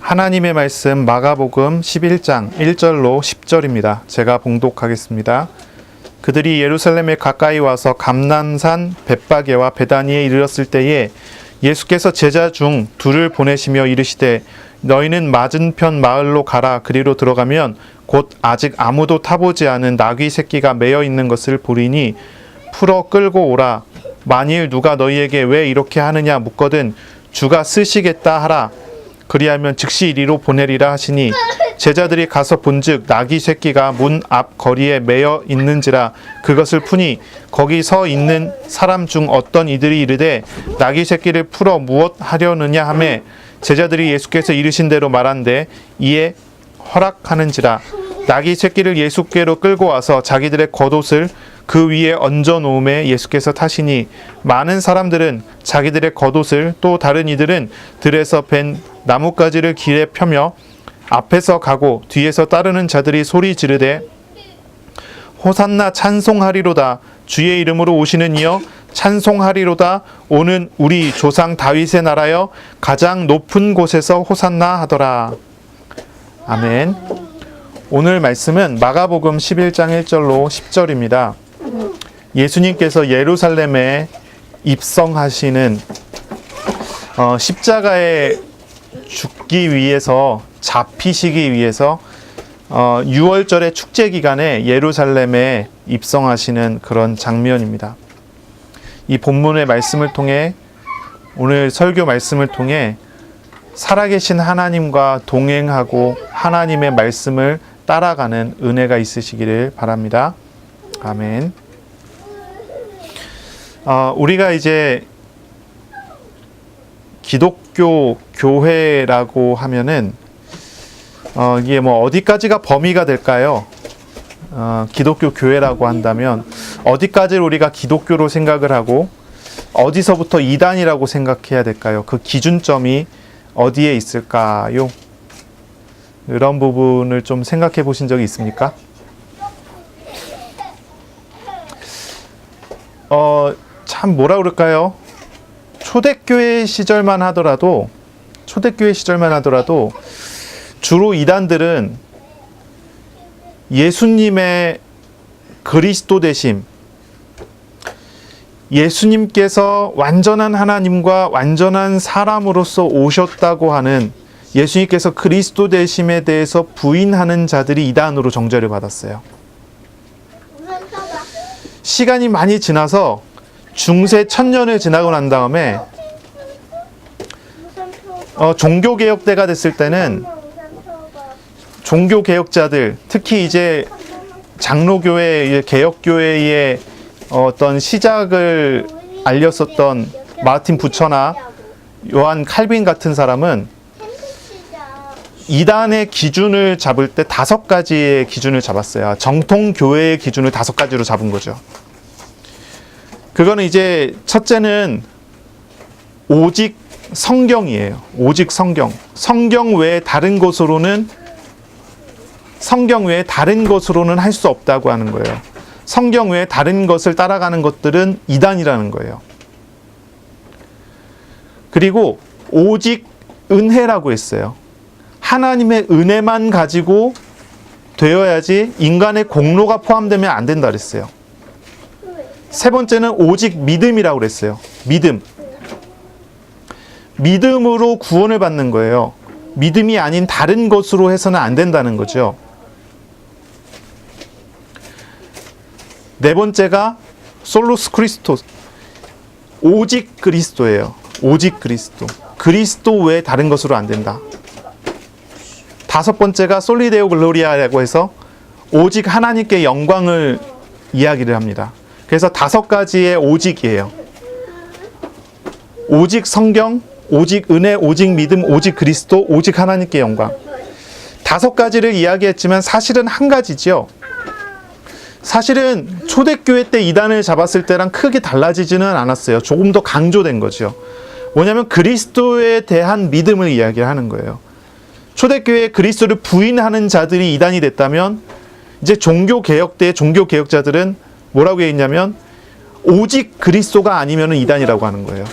하나님의 말씀 마가복음 11장 1절로 10절입니다. 제가 봉독하겠습니다. 그들이 예루살렘에 가까이 와서 감람산 벳바게와 베다니에 이르렀을 때에 예수께서 제자 중 둘을 보내시며 이르시되 너희는 맞은편 마을로 가라. 그리로 들어가면 곧 아직 아무도 타보지 않은 나귀 새끼가 매여 있는 것을 보리니 풀어 끌고 오라. 만일 누가 너희에게 왜 이렇게 하느냐 묻거든 주가 쓰시겠다 하라. 그리하면 즉시 이리로 보내리라 하시니 제자들이 가서 본즉 나귀 새끼가 문 앞 거리에 매여 있는지라. 그것을 푸니 거기 서 있는 사람 중 어떤 이들이 이르되 나귀 새끼를 풀어 무엇 하려느냐 하매 제자들이 예수께서 이르신 대로 말한대 이에 허락하는지라. 나귀 새끼를 예수께로 끌고 와서 자기들의 겉옷을 그 위에 얹어 놓음에 예수께서 타시니 많은 사람들은 자기들의 겉옷을 또 다른 이들은 들에서 벤 나뭇가지를 길에 펴며 앞에서 가고 뒤에서 따르는 자들이 소리 지르되 호산나 찬송하리로다. 주의 이름으로 오시는 이여 찬송하리로다. 오는 우리 조상 다윗의 나라여 가장 높은 곳에서 호산나 하더라. 아멘. 오늘 말씀은 마가복음 11장 1절로 10절입니다. 예수님께서 예루살렘에 입성하시는 십자가에 죽기 위해서 잡히시기 위해서 6월절의 축제 기간에 예루살렘에 입성하시는 그런 장면입니다. 이 본문의 말씀을 통해 오늘 설교 말씀을 통해 살아계신 하나님과 동행하고 하나님의 말씀을 따라가는 은혜가 있으시기를 바랍니다. 아멘. 우리가 이제 기독교 교회라고 하면은 이게 뭐 어디까지가 범위가 될까요? 기독교 교회라고 한다면 어디까지를 우리가 기독교로 생각을 하고 어디서부터 이단이라고 생각해야 될까요? 그 기준점이 어디에 있을까요? 이런 부분을 좀 생각해 보신 적이 있습니까? 참 뭐라 그럴까요? 초대교회 시절만 하더라도 주로 이단들은 예수님의 그리스도 되심, 예수님께서 완전한 하나님과 완전한 사람으로서 오셨다고 하는 예수님께서 그리스도 되심에 대해서 부인하는 자들이 이단으로 정죄를 받았어요. 시간이 많이 지나서 중세 1000년을 지나고 난 다음에 종교개혁 때가 됐을 때는 종교개혁자들, 특히 이제 장로교회, 개혁교회의 어떤 시작을 알렸었던 마틴 부처나 요한 칼빈 같은 사람은 이단의 기준을 잡을 때 5가지의 기준을 잡았어요. 정통교회의 기준을 5가지로 잡은 거죠. 그거는 이제 첫째는 오직 성경이에요. 오직 성경. 성경 외에 다른 것으로는 할 수 없다고 하는 거예요. 성경 외에 다른 것을 따라가는 것들은 이단이라는 거예요. 그리고 오직 은혜라고 했어요. 하나님의 은혜만 가지고 되어야지 인간의 공로가 포함되면 안 된다 그랬어요. 세 번째는 오직 믿음이라고 그랬어요. 믿음으로 구원을 받는 거예요. 믿음이 아닌 다른 것으로 해서는 안 된다는 거죠. 네 번째가 솔로스 크리스토스, 오직 그리스도예요. 오직 그리스도. 그리스도 외에 다른 것으로 안 된다. 5번째가 솔리데오 글로리아라고 해서 오직 하나님께 영광을 이야기를 합니다. 그래서 5가지의 오직이에요. 오직 성경, 오직 은혜, 오직 믿음, 오직 그리스도, 오직 하나님께 영광. 5가지를 이야기했지만 사실은 한 가지죠. 사실은 초대교회 때 이단을 잡았을 때랑 크게 달라지지는 않았어요. 조금 더 강조된 거죠. 뭐냐면 그리스도에 대한 믿음을 이야기하는 거예요. 초대교회에 그리스도를 부인하는 자들이 이단이 됐다면 이제 종교개혁 때 종교개혁자들은 뭐라고 했냐면 오직 그리스도가 아니면 이단이라고 하는 거예요.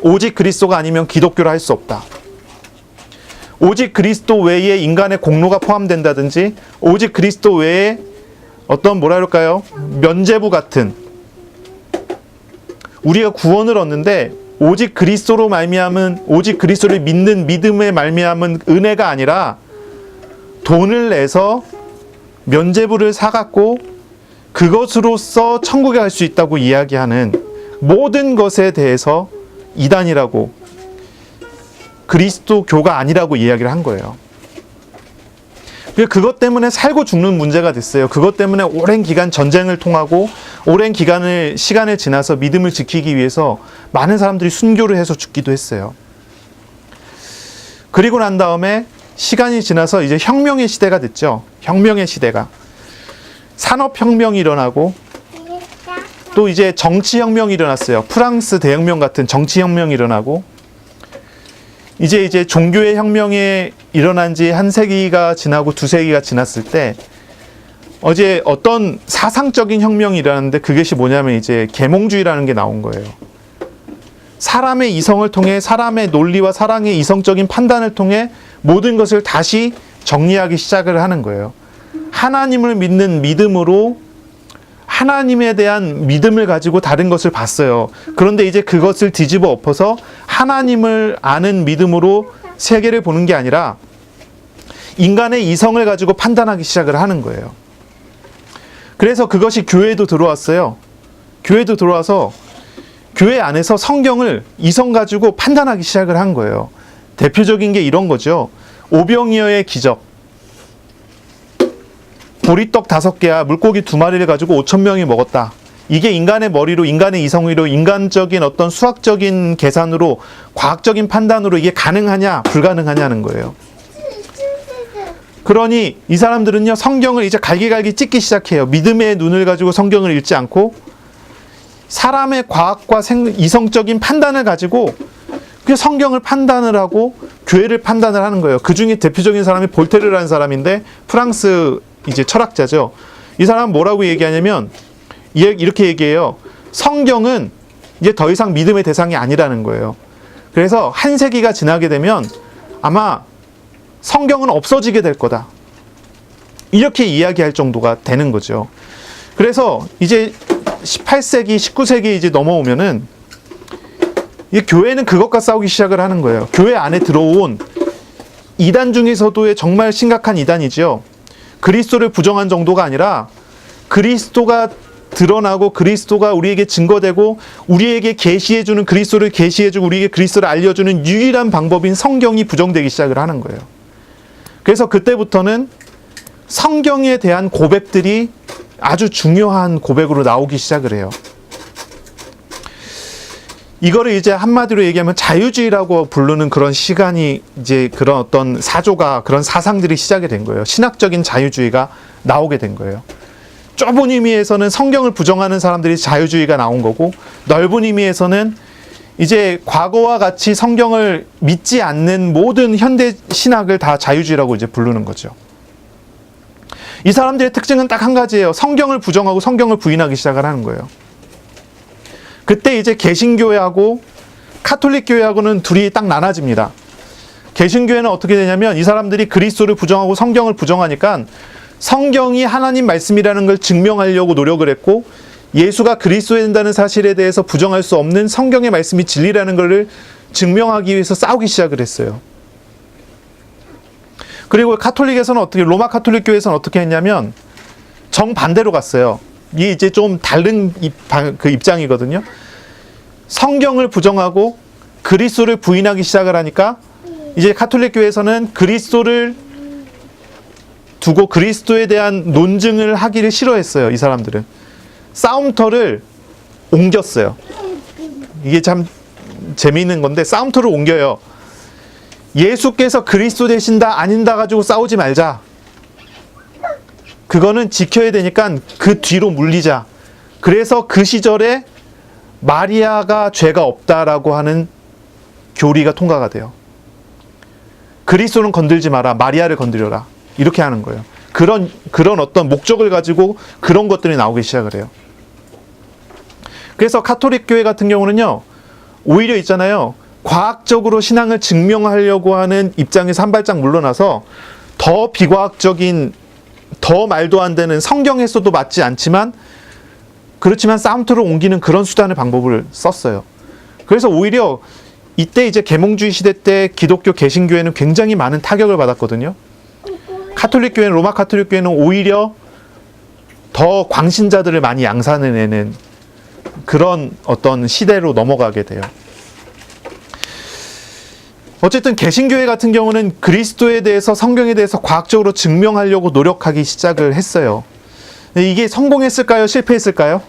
오직 그리스도가 아니면 기독교를 할 수 없다. 오직 그리스도 외에 인간의 공로가 포함된다든지 오직 그리스도 외에 어떤 뭐라 그럴까요? 면죄부 같은 우리가 구원을 얻는데 오직 그리스도로 말미암은 오직 그리스도를 믿는 믿음에 말미암은 은혜가 아니라 돈을 내서 면죄부를 사갖고 그것으로써 천국에 갈 수 있다고 이야기하는 모든 것에 대해서 이단이라고 그리스도교가 아니라고 이야기를 한 거예요. 그것 때문에 살고 죽는 문제가 됐어요. 그것 때문에 오랜 기간 전쟁을 통하고 오랜 시간을 지나서 믿음을 지키기 위해서 많은 사람들이 순교를 해서 죽기도 했어요. 그리고 난 다음에 시간이 지나서 이제 혁명의 시대가 됐죠. 혁명의 시대가. 산업혁명이 일어나고 또 이제 정치혁명이 일어났어요. 프랑스 대혁명 같은 정치혁명이 일어나고 이제 종교의 혁명이 일어난 지 한 세기가 지나고 두 세기가 지났을 때 어제 어떤 사상적인 혁명이 일어났는데 그것이 뭐냐면 이제 계몽주의라는 게 나온 거예요. 사람의 이성을 통해 사람의 논리와 사람의 이성적인 판단을 통해 모든 것을 다시 정리하기 시작을 하는 거예요. 하나님을 믿는 믿음으로 하나님에 대한 믿음을 가지고 다른 것을 봤어요. 그런데 이제 그것을 뒤집어 엎어서 하나님을 아는 믿음으로 세계를 보는 게 아니라 인간의 이성을 가지고 판단하기 시작을 하는 거예요. 그래서 그것이 교회에도 들어왔어요. 교회도 들어와서 교회 안에서 성경을 이성 가지고 판단하기 시작을 한 거예요. 대표적인 게 이런 거죠. 오병이어의 기적. 보리떡 5개와 물고기 2마리를 가지고 5,000명이 먹었다. 이게 인간의 머리로, 인간의 이성으로, 인간적인 어떤 수학적인 계산으로, 과학적인 판단으로 이게 가능하냐, 불가능하냐는 거예요. 그러니 이 사람들은요, 성경을 이제 갈기갈기 찢기 시작해요. 믿음의 눈을 가지고 성경을 읽지 않고 사람의 과학과 이성적인 판단을 가지고 그 성경을 판단을 하고 교회를 판단을 하는 거예요. 그 중에 대표적인 사람이 볼테르라는 사람인데 프랑스 이제 철학자죠. 이 사람은 뭐라고 얘기하냐면 이렇게 얘기해요. 성경은 이제 더 이상 믿음의 대상이 아니라는 거예요. 그래서 한 세기가 지나게 되면 아마 성경은 없어지게 될 거다. 이렇게 이야기할 정도가 되는 거죠. 그래서 이제 18세기, 19세기 이제 넘어오면은 이 교회는 그것과 싸우기 시작을 하는 거예요. 교회 안에 들어온 이단 중에서도의 정말 심각한 이단이죠. 그리스도를 부정한 정도가 아니라 그리스도가 드러나고 그리스도가 우리에게 증거되고 우리에게 계시해주는 그리스도를 계시해주고 우리에게 그리스도를 알려주는 유일한 방법인 성경이 부정되기 시작을 하는 거예요. 그래서 그때부터는 성경에 대한 고백들이 아주 중요한 고백으로 나오기 시작을 해요. 이거를 이제 한마디로 얘기하면 자유주의라고 부르는 그런 시간이 이제 그런 어떤 사조가 그런 사상들이 시작이 된 거예요. 신학적인 자유주의가 나오게 된 거예요. 좁은 의미에서는 성경을 부정하는 사람들이 자유주의가 나온 거고 넓은 의미에서는 이제 과거와 같이 성경을 믿지 않는 모든 현대 신학을 다 자유주의라고 이제 부르는 거죠. 이 사람들의 특징은 딱 한 가지예요. 성경을 부정하고 성경을 부인하기 시작을 하는 거예요. 그때 이제 개신교회하고 카톨릭 교회하고는 둘이 딱 나눠집니다. 개신교회는 어떻게 되냐면 이 사람들이 그리스도를 부정하고 성경을 부정하니까 성경이 하나님 말씀이라는 걸 증명하려고 노력을 했고 예수가 그리스도에 된다는 사실에 대해서 부정할 수 없는 성경의 말씀이 진리라는 것을 증명하기 위해서 싸우기 시작을 했어요. 그리고 카톨릭에서는 로마 카톨릭 교회에서는 어떻게 했냐면 정반대로 갔어요. 이게 이제 좀 다른 그 입장이거든요. 성경을 부정하고 그리스도를 부인하기 시작을 하니까 이제 카톨릭 교회에서는 그리스도를 두고 그리스도에 대한 논증을 하기를 싫어했어요. 이 사람들은 싸움터를 옮겼어요. 이게 참 재미있는 건데 싸움터를 옮겨요. 예수께서 그리스도 되신다 아닌다 가지고 싸우지 말자. 그거는 지켜야 되니까 그 뒤로 물리자. 그래서 그 시절에 마리아가 죄가 없다라고 하는 교리가 통과가 돼요. 그리스도는 건들지 마라. 마리아를 건드려라. 이렇게 하는 거예요. 그런 어떤 목적을 가지고 그런 것들이 나오기 시작을 해요. 그래서 카톨릭 교회 같은 경우는요. 오히려 있잖아요. 과학적으로 신앙을 증명하려고 하는 입장에서 한 발짝 물러나서 더 비과학적인, 더 말도 안 되는, 성경에서도 맞지 않지만 그렇지만 싸움터로 옮기는 그런 수단의 방법을 썼어요. 그래서 오히려 이때 이제 계몽주의 시대 때 기독교 개신교회는 굉장히 많은 타격을 받았거든요. 카톨릭 교회는, 로마 카톨릭 교회는 오히려 더 광신자들을 많이 양산해내는 그런 어떤 시대로 넘어가게 돼요. 어쨌든 개신교회 같은 경우는 그리스도에 대해서, 성경에 대해서 과학적으로 증명하려고 노력하기 시작을 했어요. 이게 성공했을까요? 실패했을까요?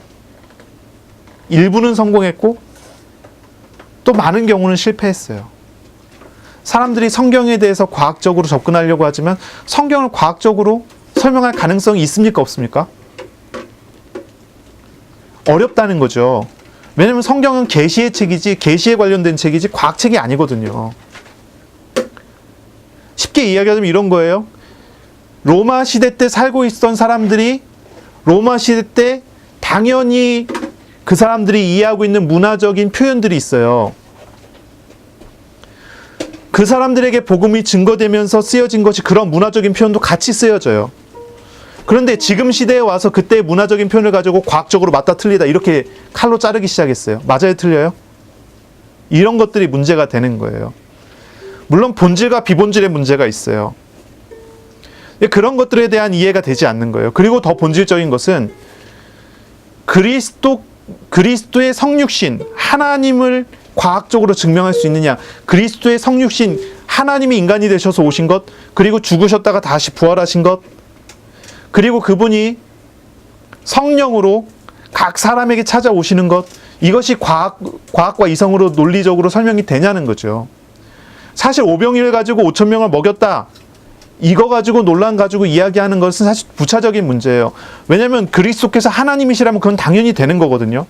일부는 성공했고 또 많은 경우는 실패했어요. 사람들이 성경에 대해서 과학적으로 접근하려고 하지만 성경을 과학적으로 설명할 가능성이 있습니까? 없습니까? 어렵다는 거죠. 왜냐하면 성경은 계시의 책이지, 계시에 관련된 책이지 과학책이 아니거든요. 쉽게 이야기하자면 이런 거예요. 로마 시대 때 살고 있던 사람들이 로마 시대 때 당연히 그 사람들이 이해하고 있는 문화적인 표현들이 있어요. 그 사람들에게 복음이 증거되면서 쓰여진 것이 그런 문화적인 표현도 같이 쓰여져요. 그런데 지금 시대에 와서 그때의 문화적인 표현을 가지고 과학적으로 맞다 틀리다 이렇게 칼로 자르기 시작했어요. 맞아요? 틀려요? 이런 것들이 문제가 되는 거예요. 물론 본질과 비본질의 문제가 있어요. 그런 것들에 대한 이해가 되지 않는 거예요. 그리고 더 본질적인 것은 그리스도의 성육신, 하나님을 과학적으로 증명할 수 있느냐. 그리스도의 성육신, 하나님이 인간이 되셔서 오신 것, 그리고 죽으셨다가 다시 부활하신 것, 그리고 그분이 성령으로 각 사람에게 찾아오시는 것, 이것이 과학과 이성으로 논리적으로 설명이 되냐는 거죠. 사실 오병이를 가지고 5천 명을 먹였다, 이거 가지고 논란 가지고 이야기하는 것은 사실 부차적인 문제예요. 왜냐하면 그리스도께서 하나님이시라면 그건 당연히 되는 거거든요.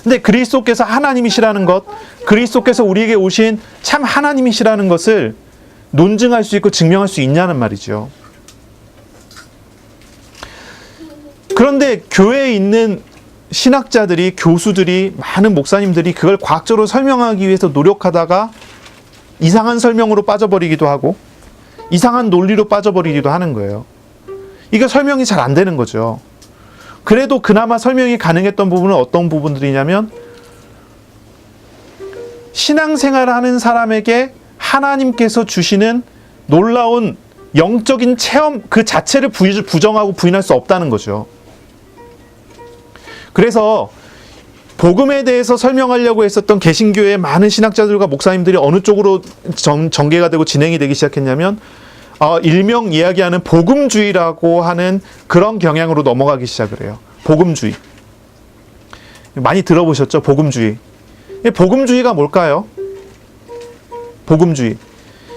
근데 그리스도께서 하나님이시라는 것, 그리스도께서 우리에게 오신 참 하나님이시라는 것을 논증할 수 있고 증명할 수 있냐는 말이죠. 그런데 교회에 있는 신학자들이, 교수들이, 많은 목사님들이 그걸 과학적으로 설명하기 위해서 노력하다가 이상한 설명으로 빠져버리기도 하고 이상한 논리로 빠져버리기도 하는 거예요. 이게 설명이 잘 안 되는 거죠. 그래도 그나마 설명이 가능했던 부분은 어떤 부분들이냐면, 신앙생활을 하는 사람에게 하나님께서 주시는 놀라운 영적인 체험 그 자체를 부정하고 부인할 수 없다는 거죠. 그래서 복음에 대해서 설명하려고 했었던 개신교의 많은 신학자들과 목사님들이 어느 쪽으로 전개가 되고 진행이 되기 시작했냐면, 일명 이야기하는 복음주의라고 하는 그런 경향으로 넘어가기 시작을 해요. 복음주의. 많이 들어보셨죠? 복음주의. 복음주의가 뭘까요? 복음주의.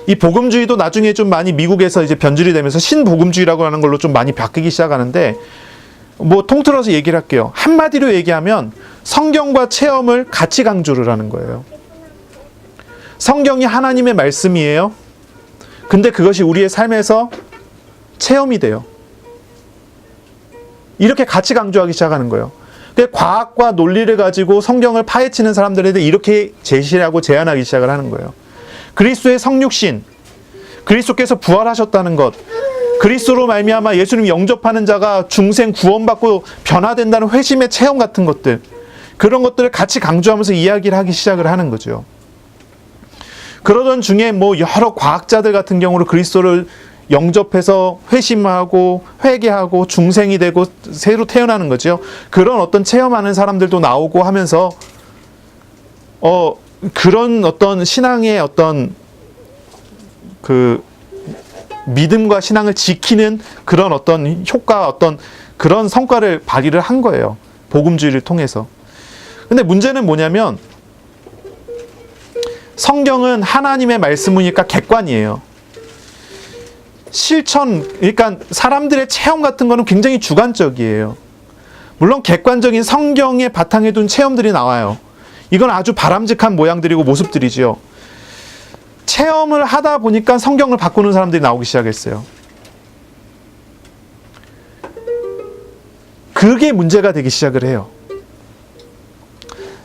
이 복음주의도 나중에 좀 많이 미국에서 이제 변질이 되면서 신복음주의라고 하는 걸로 좀 많이 바뀌기 시작하는데, 뭐 통틀어서 얘기를 할게요. 한마디로 얘기하면 성경과 체험을 같이 강조를 하는 거예요. 성경이 하나님의 말씀이에요. 근데 그것이 우리의 삶에서 체험이 돼요. 이렇게 같이 강조하기 시작하는 거예요. 과학과 논리를 가지고 성경을 파헤치는 사람들에 대해 이렇게 제시하고 제안하기 시작을 하는 거예요. 그리스도의 성육신, 그리스도께서 부활하셨다는 것, 그리스도로 말미암아 예수님 영접하는 자가 중생 구원받고 변화된다는 회심의 체험 같은 것들, 그런 것들을 같이 강조하면서 이야기를 하기 시작을 하는 거죠. 그러던 중에 뭐 여러 과학자들 같은 경우로 그리스도를 영접해서 회심하고 회개하고 중생이 되고 새로 태어나는 거죠. 그런 어떤 체험하는 사람들도 나오고 하면서 그런 어떤 신앙의 어떤 그 믿음과 신앙을 지키는 그런 어떤 효과, 어떤 그런 성과를 발휘를 한 거예요. 복음주의를 통해서. 근데 문제는 뭐냐면, 성경은 하나님의 말씀이니까 객관이에요. 실천, 그러니까 사람들의 체험 같은 거는 굉장히 주관적이에요. 물론 객관적인 성경에 바탕에 둔 체험들이 나와요. 이건 아주 바람직한 모양들이고 모습들이죠. 체험을 하다 보니까 성경을 바꾸는 사람들이 나오기 시작했어요. 그게 문제가 되기 시작을 해요.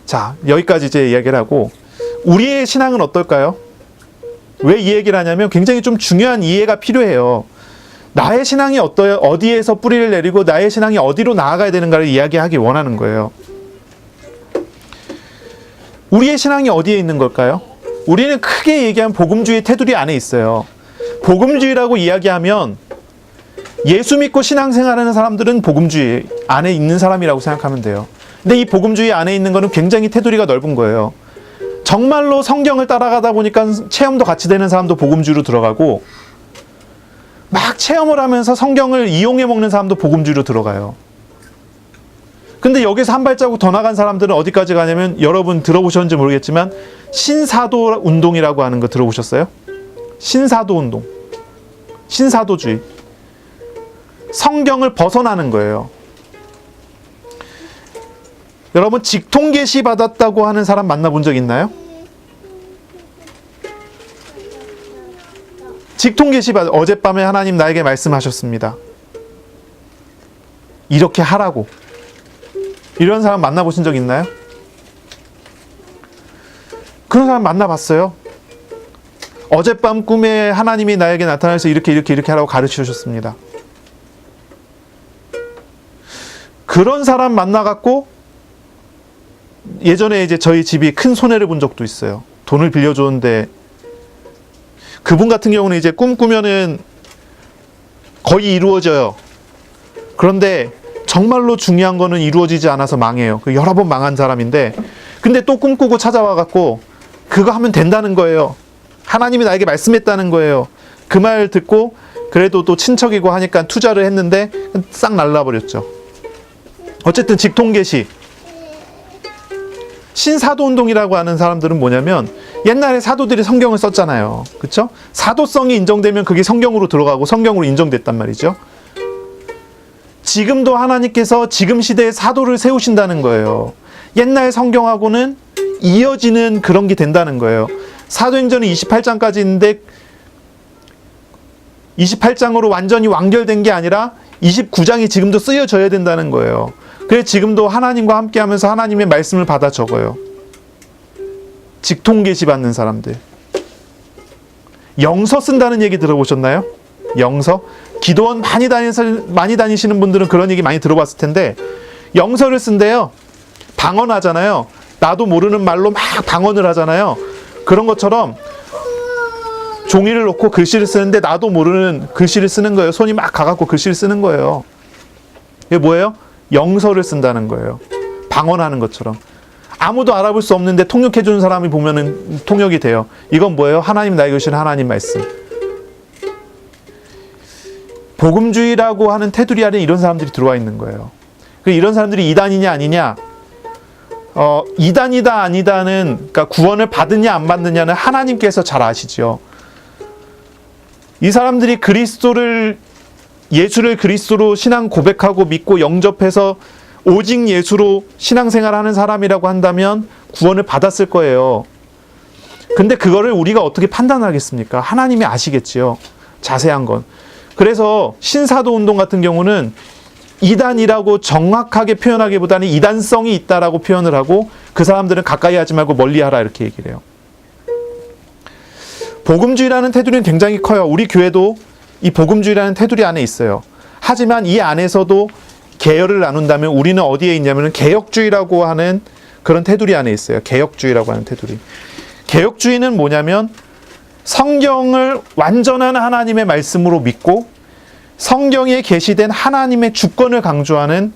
자, 여기까지 이제 이야기를 하고, 우리의 신앙은 어떨까요? 왜 이 얘기를 하냐면 굉장히 좀 중요한 이해가 필요해요. 나의 신앙이 어디에서 뿌리를 내리고 나의 신앙이 어디로 나아가야 되는가를 이야기하기 원하는 거예요. 우리의 신앙이 어디에 있는 걸까요? 우리는 크게 얘기하면 복음주의 테두리 안에 있어요. 복음주의라고 이야기하면 예수 믿고 신앙생활하는 사람들은 복음주의 안에 있는 사람이라고 생각하면 돼요. 근데 이 복음주의 안에 있는 거는 굉장히 테두리가 넓은 거예요. 정말로 성경을 따라가다 보니까 체험도 같이 되는 사람도 복음주의로 들어가고, 막 체험을 하면서 성경을 이용해 먹는 사람도 복음주의로 들어가요. 근데 여기서 한 발자국 더 나간 사람들은 어디까지 가냐면, 여러분 들어보셨는지 모르겠지만 신사도 운동이라고 하는 거 들어보셨어요? 신사도 운동, 신사도주의. 성경을 벗어나는 거예요. 여러분 직통계시 받았다고 하는 사람 만나본 적 있나요? 직통계시 어젯밤에 하나님 나에게 말씀하셨습니다. 이렇게 하라고. 이런 사람 만나보신 적 있나요? 그런 사람 만나봤어요. 어젯밤 꿈에 하나님이 나에게 나타나서 이렇게 하라고 가르쳐 주셨습니다. 그런 사람 만나갖고 예전에 이제 저희 집이 큰 손해를 본 적도 있어요. 돈을 빌려줬는데 그분 같은 경우는 이제 꿈꾸면은 거의 이루어져요. 그런데 정말로 중요한 거는 이루어지지 않아서 망해요. 여러 번 망한 사람인데, 근데 또 꿈꾸고 찾아와갖고 그거 하면 된다는 거예요. 하나님이 나에게 말씀했다는 거예요. 그 말 듣고 그래도 또 친척이고 하니까 투자를 했는데 싹 날라버렸죠. 어쨌든 직통계시. 신사도운동이라고 하는 사람들은 뭐냐면, 옛날에 사도들이 성경을 썼잖아요. 그렇죠? 사도성이 인정되면 그게 성경으로 들어가고 성경으로 인정됐단 말이죠. 지금도 하나님께서 지금 시대에 사도를 세우신다는 거예요. 옛날 성경하고는 이어지는 그런 게 된다는 거예요. 사도행전은 28장까지 있는데 28장으로 완전히 완결된 게 아니라 29장이 지금도 쓰여져야 된다는 거예요. 그래서 지금도 하나님과 함께 하면서 하나님의 말씀을 받아 적어요. 직통계시 받는 사람들. 영서 쓴다는 얘기 들어보셨나요? 영서? 기도원 많이 다니시는 분들은 그런 얘기 많이 들어봤을 텐데, 영서를 쓴대요. 방언하잖아요. 나도 모르는 말로 막 방언을 하잖아요. 그런 것처럼 종이를 놓고 글씨를 쓰는데 나도 모르는 글씨를 쓰는 거예요. 손이 막 가갖고 글씨를 쓰는 거예요. 이게 뭐예요? 영서를 쓴다는 거예요. 방언하는 것처럼. 아무도 알아볼 수 없는데 통역해주는 사람이 보면은 통역이 돼요. 이건 뭐예요? 하나님 나에게 주신 하나님 말씀. 복음주의라고 하는 테두리 안에 이런 사람들이 들어와 있는 거예요. 이런 사람들이 이단이냐 아니냐, 이단이다 아니다는, 그러니까 구원을 받느냐 안 받느냐는 하나님께서 잘 아시죠. 이 사람들이 예수를 그리스도로 신앙 고백하고 믿고 영접해서 오직 예수로 신앙생활하는 사람이라고 한다면 구원을 받았을 거예요. 근데 그거를 우리가 어떻게 판단하겠습니까? 하나님이 아시겠지요. 자세한 건. 그래서 신사도운동 같은 경우는 이단이라고 정확하게 표현하기보다는 이단성이 있다라고 표현을 하고, 그 사람들은 가까이 하지 말고 멀리 하라 이렇게 얘기를 해요. 복음주의라는 테두리는 굉장히 커요. 우리 교회도 이 복음주의라는 테두리 안에 있어요. 하지만 이 안에서도 계열을 나눈다면 우리는 어디에 있냐면 개혁주의라고 하는 그런 테두리 안에 있어요. 개혁주의라고 하는 테두리. 개혁주의는 뭐냐면 성경을 완전한 하나님의 말씀으로 믿고 성경에 계시된 하나님의 주권을 강조하는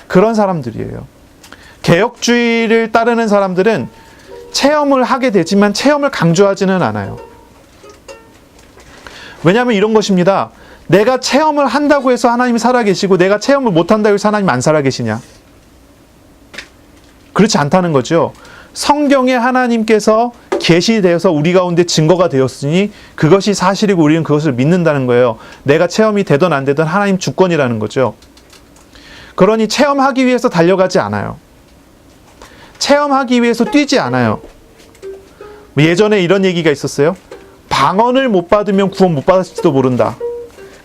그런 사람들이에요. 개혁주의를 따르는 사람들은 체험을 하게 되지만 체험을 강조하지는 않아요. 왜냐하면 이런 것입니다. 내가 체험을 한다고 해서 하나님이 살아계시고 내가 체험을 못한다고 해서 하나님 안 살아계시냐? 그렇지 않다는 거죠. 성경에 하나님께서 계시되어서 우리 가운데 증거가 되었으니 그것이 사실이고 우리는 그것을 믿는다는 거예요. 내가 체험이 되든 안 되든 하나님 주권이라는 거죠. 그러니 체험하기 위해서 달려가지 않아요. 체험하기 위해서 뛰지 않아요. 예전에 이런 얘기가 있었어요. 방언을 못 받으면 구원 못 받을지도 모른다.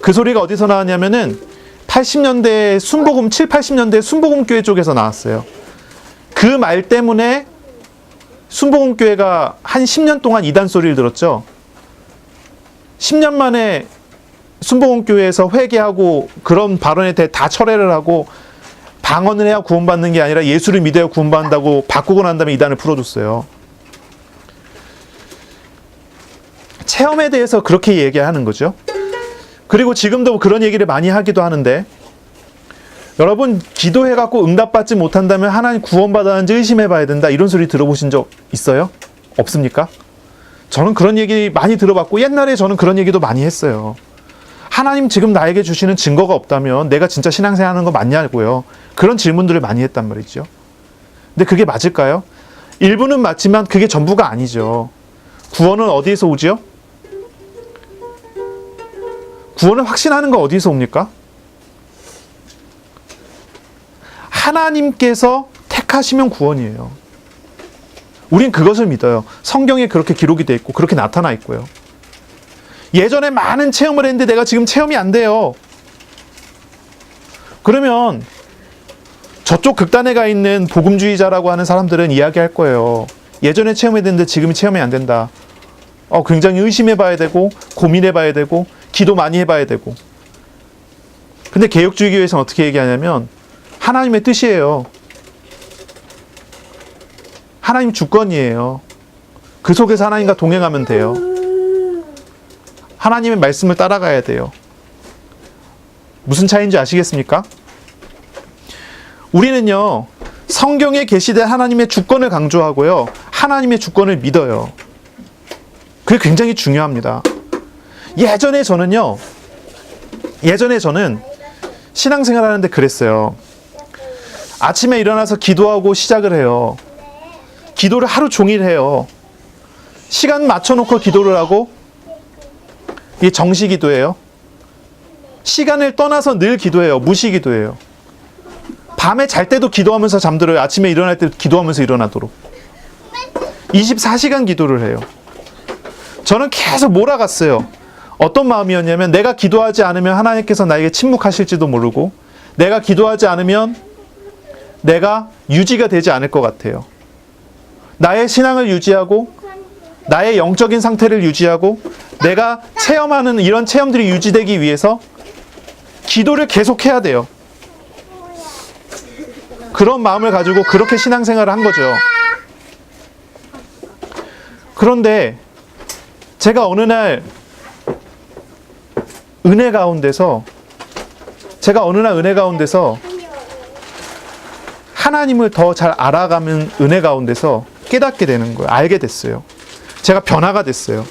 그 소리가 어디서 나왔냐면은 80년대 순복음, 7, 80년대 순복음 교회 쪽에서 나왔어요. 그 말 때문에 순복음교회가 한 10년 동안 이단 소리를 들었죠. 10년 만에 순복음교회에서 회개하고 그런 발언에 대해 다 철회를 하고 방언을 해야 구원받는 게 아니라 예수를 믿어야 구원받는다고 바꾸고 난 다음에 이단을 풀어줬어요. 체험에 대해서 그렇게 얘기하는 거죠. 그리고 지금도 그런 얘기를 많이 하기도 하는데, 여러분 기도해갖고 응답받지 못한다면 하나님 구원받았는지 의심해봐야 된다, 이런 소리 들어보신 적 있어요? 없습니까? 저는 그런 얘기 많이 들어봤고 옛날에 저는 그런 얘기도 많이 했어요. 하나님 지금 나에게 주시는 증거가 없다면 내가 진짜 신앙생활하는 거 맞냐고요. 그런 질문들을 많이 했단 말이죠. 근데 그게 맞을까요? 일부는 맞지만 그게 전부가 아니죠. 구원은 어디에서 오지요? 구원을 확신하는 거 어디서 옵니까? 하나님께서 택하시면 구원이에요. 우린 그것을 믿어요. 성경에 그렇게 기록이 돼 있고 그렇게 나타나 있고요. 예전에 많은 체험을 했는데 내가 지금 체험이 안 돼요. 그러면 저쪽 극단에 가 있는 복음주의자라고 하는 사람들은 이야기할 거예요. 예전에 체험했는데 지금 체험이 안 된다. 굉장히 의심해봐야 되고 고민해봐야 되고 기도 많이 해봐야 되고. 근데 개혁주의 교회에서는 어떻게 얘기하냐면 하나님의 뜻이에요. 하나님 주권이에요. 그 속에서 하나님과 동행하면 돼요. 하나님의 말씀을 따라가야 돼요. 무슨 차이인지 아시겠습니까? 우리는요, 성경에 계시된 하나님의 주권을 강조하고요, 하나님의 주권을 믿어요. 그게 굉장히 중요합니다. 예전에 저는 신앙생활 하는데 그랬어요. 아침에 일어나서 기도하고 시작을 해요. 기도를 하루 종일 해요. 시간 맞춰놓고 기도를 하고, 이게 정시 기도예요. 시간을 떠나서 늘 기도해요. 무시 기도예요. 밤에 잘 때도 기도하면서 잠들어요. 아침에 일어날 때도 기도하면서 일어나도록. 24시간 기도를 해요. 저는 계속 몰아갔어요. 어떤 마음이었냐면 내가 기도하지 않으면 하나님께서 나에게 침묵하실지도 모르고, 내가 기도하지 않으면 내가 유지가 되지 않을 것 같아요. 나의 신앙을 유지하고 나의 영적인 상태를 유지하고 내가 체험하는 이런 체험들이 유지되기 위해서 기도를 계속해야 돼요. 그런 마음을 가지고 그렇게 신앙생활을 한 거죠. 그런데 제가 어느 날 은혜 가운데서 하나님을 더 잘 알아가는 은혜 가운데서 깨닫게 되는 거예요. 알게 됐어요. 제가 변화가 됐어요.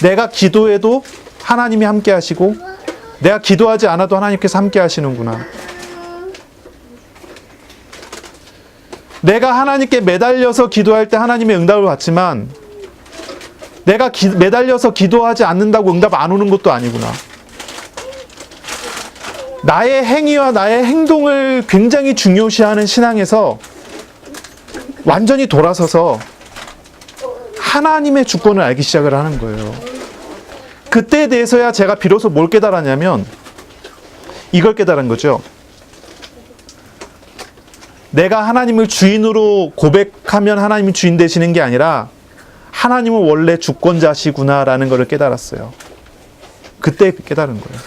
내가 기도해도 하나님이 함께 하시고 내가 기도하지 않아도 하나님께서 함께 하시는구나. 내가 하나님께 매달려서 기도할 때 하나님의 응답을 받지만 내가 매달려서 기도하지 않는다고 응답 안 오는 것도 아니구나. 나의 행위와 나의 행동을 굉장히 중요시하는 신앙에서 완전히 돌아서서 하나님의 주권을 알기 시작을 하는 거예요. 그때에 대해서야 제가 비로소 뭘 깨달았냐면 이걸 깨달은 거죠. 내가 하나님을 주인으로 고백하면 하나님이 주인 되시는 게 아니라 하나님은 원래 주권자시구나라는 것을 깨달았어요. 그때 깨달은 거예요.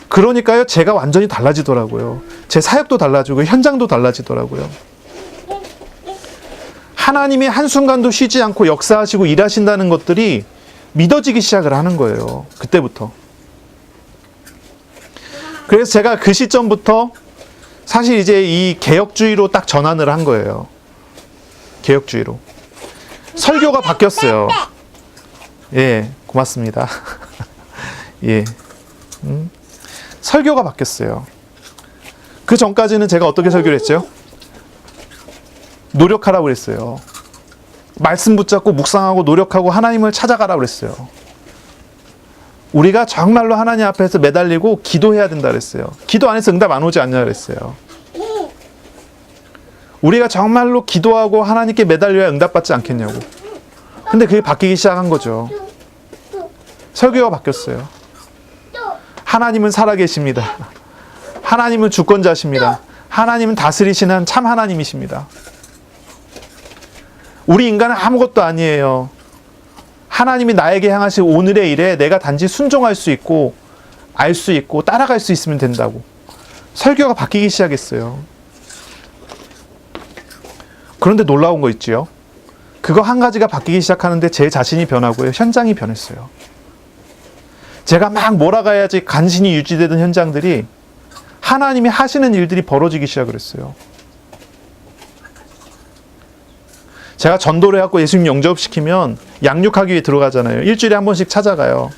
그러니까요, 제가 완전히 달라지더라고요. 제 사역도 달라지고 현장도 달라지더라고요. 하나님이 한순간도 쉬지 않고 역사하시고 일하신다는 것들이 믿어지기 시작을 하는 거예요. 그때부터. 그래서 제가 그 시점부터 사실 이제 이 개혁주의로 딱 전환을 한 거예요. 개혁주의로. 설교가 바뀌었어요. 예, 고맙습니다. 예. 설교가 바뀌었어요. 그 전까지는 제가 어떻게 설교를 했죠? 노력하라고 그랬어요. 말씀 붙잡고 묵상하고 노력하고 하나님을 찾아가라고 그랬어요. 우리가 정말로 하나님 앞에서 매달리고 기도해야 된다 그랬어요. 기도 안 해서 응답 안 오지 않냐 그랬어요. 우리가 정말로 기도하고 하나님께 매달려야 응답받지 않겠냐고. 근데 그게 바뀌기 시작한 거죠. 설교가 바뀌었어요. 하나님은 살아계십니다. 하나님은 주권자십니다. 하나님은 다스리시는 참 하나님이십니다. 우리 인간은 아무것도 아니에요. 하나님이 나에게 향하신 오늘의 일에 내가 단지 순종할 수 있고 알 수 있고 따라갈 수 있으면 된다고. 설교가 바뀌기 시작했어요. 그런데 놀라운 거 있지요. 그거 한 가지가 바뀌기 시작하는데 제 자신이 변하고요. 현장이 변했어요. 제가 막 몰아가야지 간신히 유지되던 현장들이 하나님이 하시는 일들이 벌어지기 시작을 했어요. 제가 전도를 해갖고 예수님 영접시키면 양육하기 위해 들어가잖아요. 일주일에 한 번씩 찾아가요.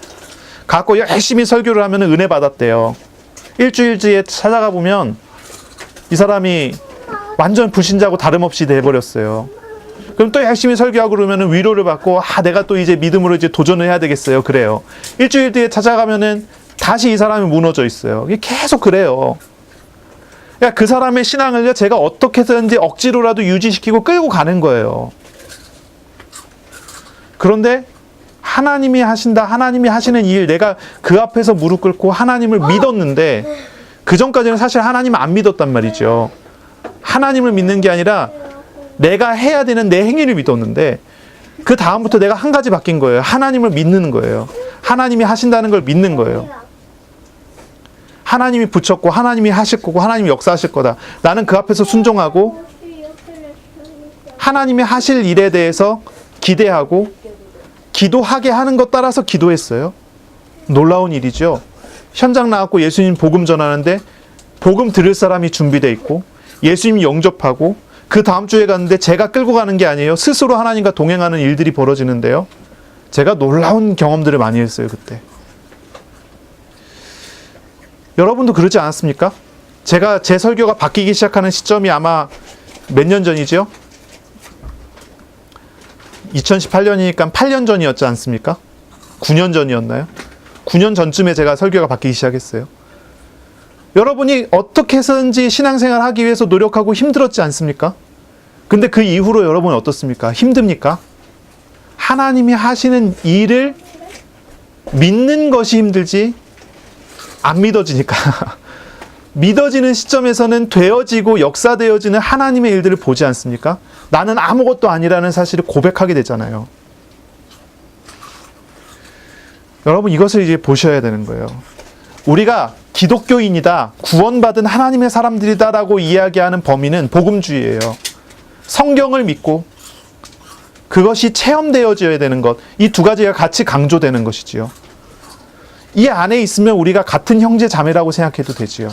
갖고 열심히 설교를 하면 은혜 받았대요. 일주일 뒤에 찾아가 보면 이 사람이 완전 불신자고 다름없이 돼버렸어요. 그럼 또 열심히 설교하고 그러면 위로를 받고 내가 또 이제 믿음으로 이제 도전을 해야 되겠어요. 그래요. 일주일 뒤에 찾아가면은 다시 이 사람이 무너져 있어요. 이게 계속 그래요. 그러니까 그 사람의 신앙을요, 제가 어떻게든지 억지로라도 유지시키고 끌고 가는 거예요. 그런데 하나님이 하신다, 하나님이 하시는 일, 내가 그 앞에서 무릎 꿇고 하나님을 믿었는데 그 전까지는 사실 하나님을 안 믿었단 말이죠. 하나님을 믿는 게 아니라 내가 해야 되는 내 행위를 믿었는데 그 다음부터 내가 한 가지 바뀐 거예요. 하나님을 믿는 거예요. 하나님이 하신다는 걸 믿는 거예요. 하나님이 붙였고 하나님이 하실 거고 하나님이 역사하실 거다. 나는 그 앞에서 순종하고 하나님이 하실 일에 대해서 기대하고 기도하게 하는 것 따라서 기도했어요. 놀라운 일이죠. 현장 나왔고 예수님 복음 전하는데 복음 들을 사람이 준비되어 있고 예수님 영접하고 그 다음 주에 갔는데 제가 끌고 가는 게 아니에요. 스스로 하나님과 동행하는 일들이 벌어지는데요. 제가 놀라운 경험들을 많이 했어요. 그때. 여러분도 그러지 않았습니까? 제가 제 설교가 바뀌기 시작하는 시점이 아마 몇 년 전이죠? 2018년이니까 8년 전이었지 않습니까? 9년 전이었나요? 9년 전쯤에 제가 설교가 바뀌기 시작했어요. 여러분이 어떻게 해서든지 신앙생활 하기 위해서 노력하고 힘들었지 않습니까? 근데 그 이후로 여러분은 어떻습니까? 힘듭니까? 하나님이 하시는 일을 믿는 것이 힘들지 안 믿어지니까 믿어지는 시점에서는 되어지고 역사되어지는 하나님의 일들을 보지 않습니까? 나는 아무것도 아니라는 사실을 고백하게 되잖아요. 여러분 이것을 이제 보셔야 되는 거예요. 우리가 기독교인이다, 구원받은 하나님의 사람들이다라고 이야기하는 범위는 복음주의예요. 성경을 믿고 그것이 체험되어져야 되는 것, 이 두 가지가 같이 강조되는 것이지요. 이 안에 있으면 우리가 같은 형제 자매라고 생각해도 되지요.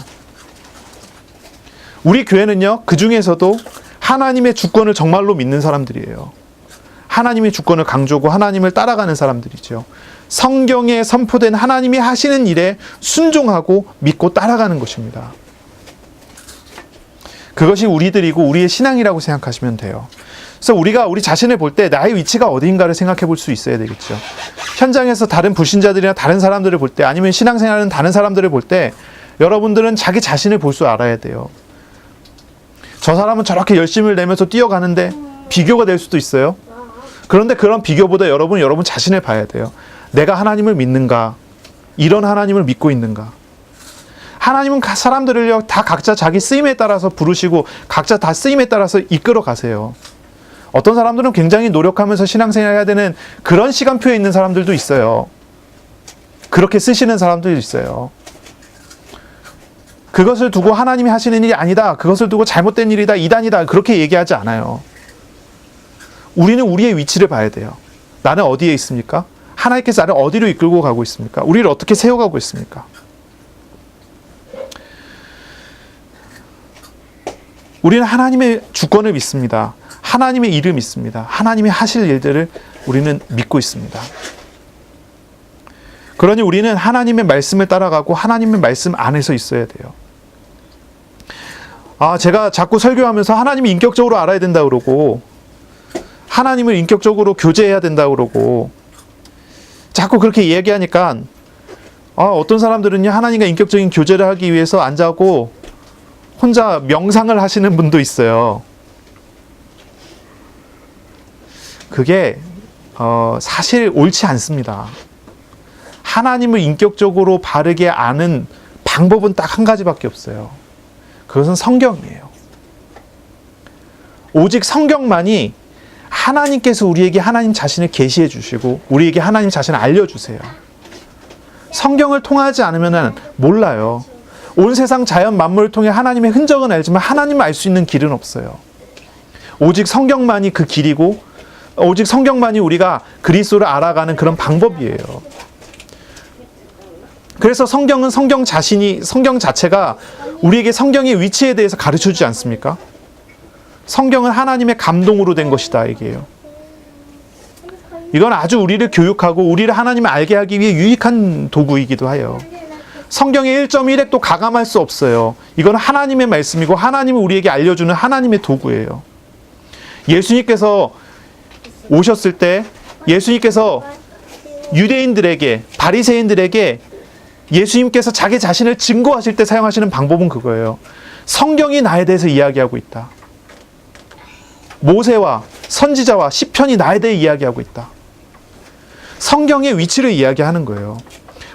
우리 교회는요, 그 중에서도 하나님의 주권을 정말로 믿는 사람들이에요. 하나님의 주권을 강조하고 하나님을 따라가는 사람들이죠. 성경에 선포된 하나님이 하시는 일에 순종하고 믿고 따라가는 것입니다. 그것이 우리들이고 우리의 신앙이라고 생각하시면 돼요. 그래서 우리가 우리 자신을 볼 때 나의 위치가 어디인가를 생각해 볼 수 있어야 되겠죠. 현장에서 다른 불신자들이나 다른 사람들을 볼 때, 아니면 신앙생활하는 다른 사람들을 볼 때 여러분들은 자기 자신을 볼 줄 알아야 돼요. 저 사람은 저렇게 열심을 내면서 뛰어가는데 비교가 될 수도 있어요. 그런데 그런 비교보다 여러분 자신을 봐야 돼요. 내가 하나님을 믿는가? 이런 하나님을 믿고 있는가? 하나님은 사람들을요, 다 각자 자기 쓰임에 따라서 부르시고 각자 다 쓰임에 따라서 이끌어 가세요. 어떤 사람들은 굉장히 노력하면서 신앙생활 해야 되는 그런 시간표에 있는 사람들도 있어요. 그렇게 쓰시는 사람들도 있어요. 그것을 두고 하나님이 하시는 일이 아니다, 그것을 두고 잘못된 일이다, 이단이다, 그렇게 얘기하지 않아요. 우리는 우리의 위치를 봐야 돼요. 나는 어디에 있습니까? 하나님께서 나를 어디로 이끌고 가고 있습니까? 우리를 어떻게 세워가고 있습니까? 우리는 하나님의 주권을 믿습니다. 하나님의 일을 믿습니다. 하나님이 하실 일들을 우리는 믿고 있습니다. 그러니 우리는 하나님의 말씀을 따라가고 하나님의 말씀 안에서 있어야 돼요. 제가 자꾸 설교하면서 하나님을 인격적으로 알아야 된다 그러고 하나님을 인격적으로 교제해야 된다 그러고 자꾸 그렇게 얘기하니까 어떤 사람들은요, 하나님과 인격적인 교제를 하기 위해서 앉아고 혼자 명상을 하시는 분도 있어요. 그게 사실 옳지 않습니다. 하나님을 인격적으로 바르게 아는 방법은 딱 한 가지밖에 없어요. 그것은 성경이에요. 오직 성경만이 하나님께서 우리에게 하나님 자신을 계시해 주시고 우리에게 하나님 자신을 알려주세요. 성경을 통하지 않으면 몰라요. 온 세상 자연 만물을 통해 하나님의 흔적은 알지만 하나님을 알 수 있는 길은 없어요. 오직 성경만이 그 길이고 오직 성경만이 우리가 그리스도를 알아가는 그런 방법이에요. 그래서 성경은 성경 자체가 우리에게 성경의 위치에 대해서 가르쳐주지 않습니까? 성경은 하나님의 감동으로 된 것이다 얘기해요. 이건 아주 우리를 교육하고 우리를 하나님을 알게 하기 위해 유익한 도구이기도 해요. 성경의 1.1핵도 가감할 수 없어요. 이건 하나님의 말씀이고 하나님을 우리에게 알려주는 하나님의 도구예요. 예수님께서 오셨을 때 예수님께서 유대인들에게 바리새인들에게 예수님께서 자기 자신을 증거하실 때 사용하시는 방법은 그거예요. 성경이 나에 대해서 이야기하고 있다. 모세와 선지자와 시편이 나에 대해 이야기하고 있다. 성경의 위치를 이야기하는 거예요.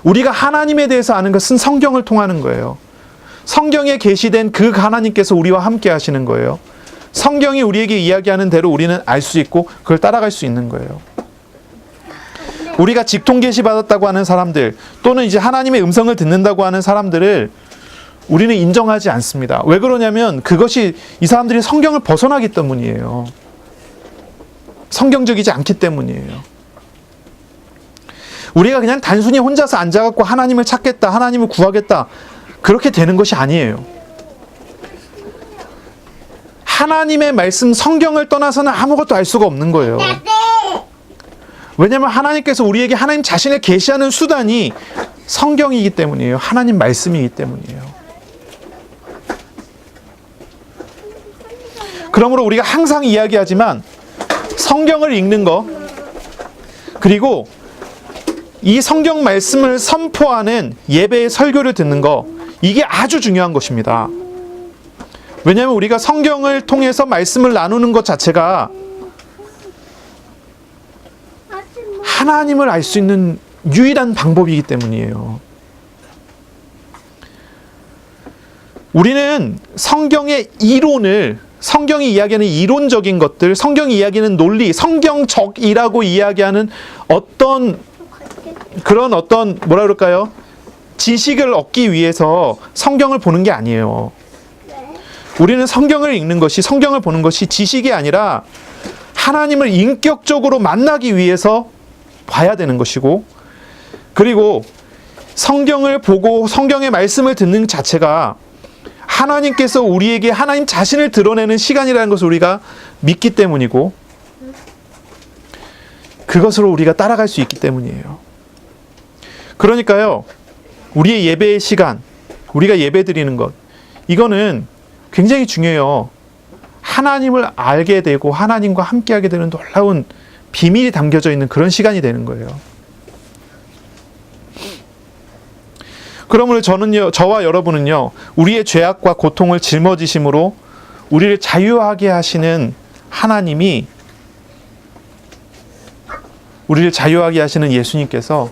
우리가 하나님에 대해서 아는 것은 성경을 통하는 거예요. 성경에 계시된 그 하나님께서 우리와 함께 하시는 거예요. 성경이 우리에게 이야기하는 대로 우리는 알 수 있고 그걸 따라갈 수 있는 거예요. 우리가 직통 계시 받았다고 하는 사람들 또는 이제 하나님의 음성을 듣는다고 하는 사람들을 우리는 인정하지 않습니다. 왜 그러냐면 그것이 이 사람들이 성경을 벗어나기 때문이에요. 성경적이지 않기 때문이에요. 우리가 그냥 단순히 혼자서 앉아갖고 하나님을 찾겠다, 하나님을 구하겠다 그렇게 되는 것이 아니에요. 하나님의 말씀 성경을 떠나서는 아무것도 알 수가 없는 거예요. 왜냐하면 하나님께서 우리에게 하나님 자신을 계시하는 수단이 성경이기 때문이에요. 하나님 말씀이기 때문이에요. 그러므로 우리가 항상 이야기하지만 성경을 읽는 것 그리고 이 성경 말씀을 선포하는 예배의 설교를 듣는 것 이게 아주 중요한 것입니다. 왜냐하면 우리가 성경을 통해서 말씀을 나누는 것 자체가 하나님을 알 수 있는 유일한 방법이기 때문이에요. 우리는 성경의 이론을 성경이 이야기하는 이론적인 것들, 성경이 이야기하는 논리, 성경적이라고 이야기하는 어떤 뭐라 그럴까요? 지식을 얻기 위해서 성경을 보는 게 아니에요. 우리는 성경을 읽는 것이 성경을 보는 것이 지식이 아니라 하나님을 인격적으로 만나기 위해서 봐야 되는 것이고 그리고 성경을 보고 성경의 말씀을 듣는 자체가 하나님께서 우리에게 하나님 자신을 드러내는 시간이라는 것을 우리가 믿기 때문이고 그것으로 우리가 따라갈 수 있기 때문이에요. 그러니까요. 우리의 예배의 시간, 우리가 예배 드리는 것 이거는 굉장히 중요해요. 하나님을 알게 되고 하나님과 함께하게 되는 놀라운 비밀이 담겨져 있는 그런 시간이 되는 거예요. 그러므로 저와 여러분은요, 우리의 죄악과 고통을 짊어지심으로 우리를 자유하게 하시는 하나님이, 우리를 자유하게 하시는 예수님께서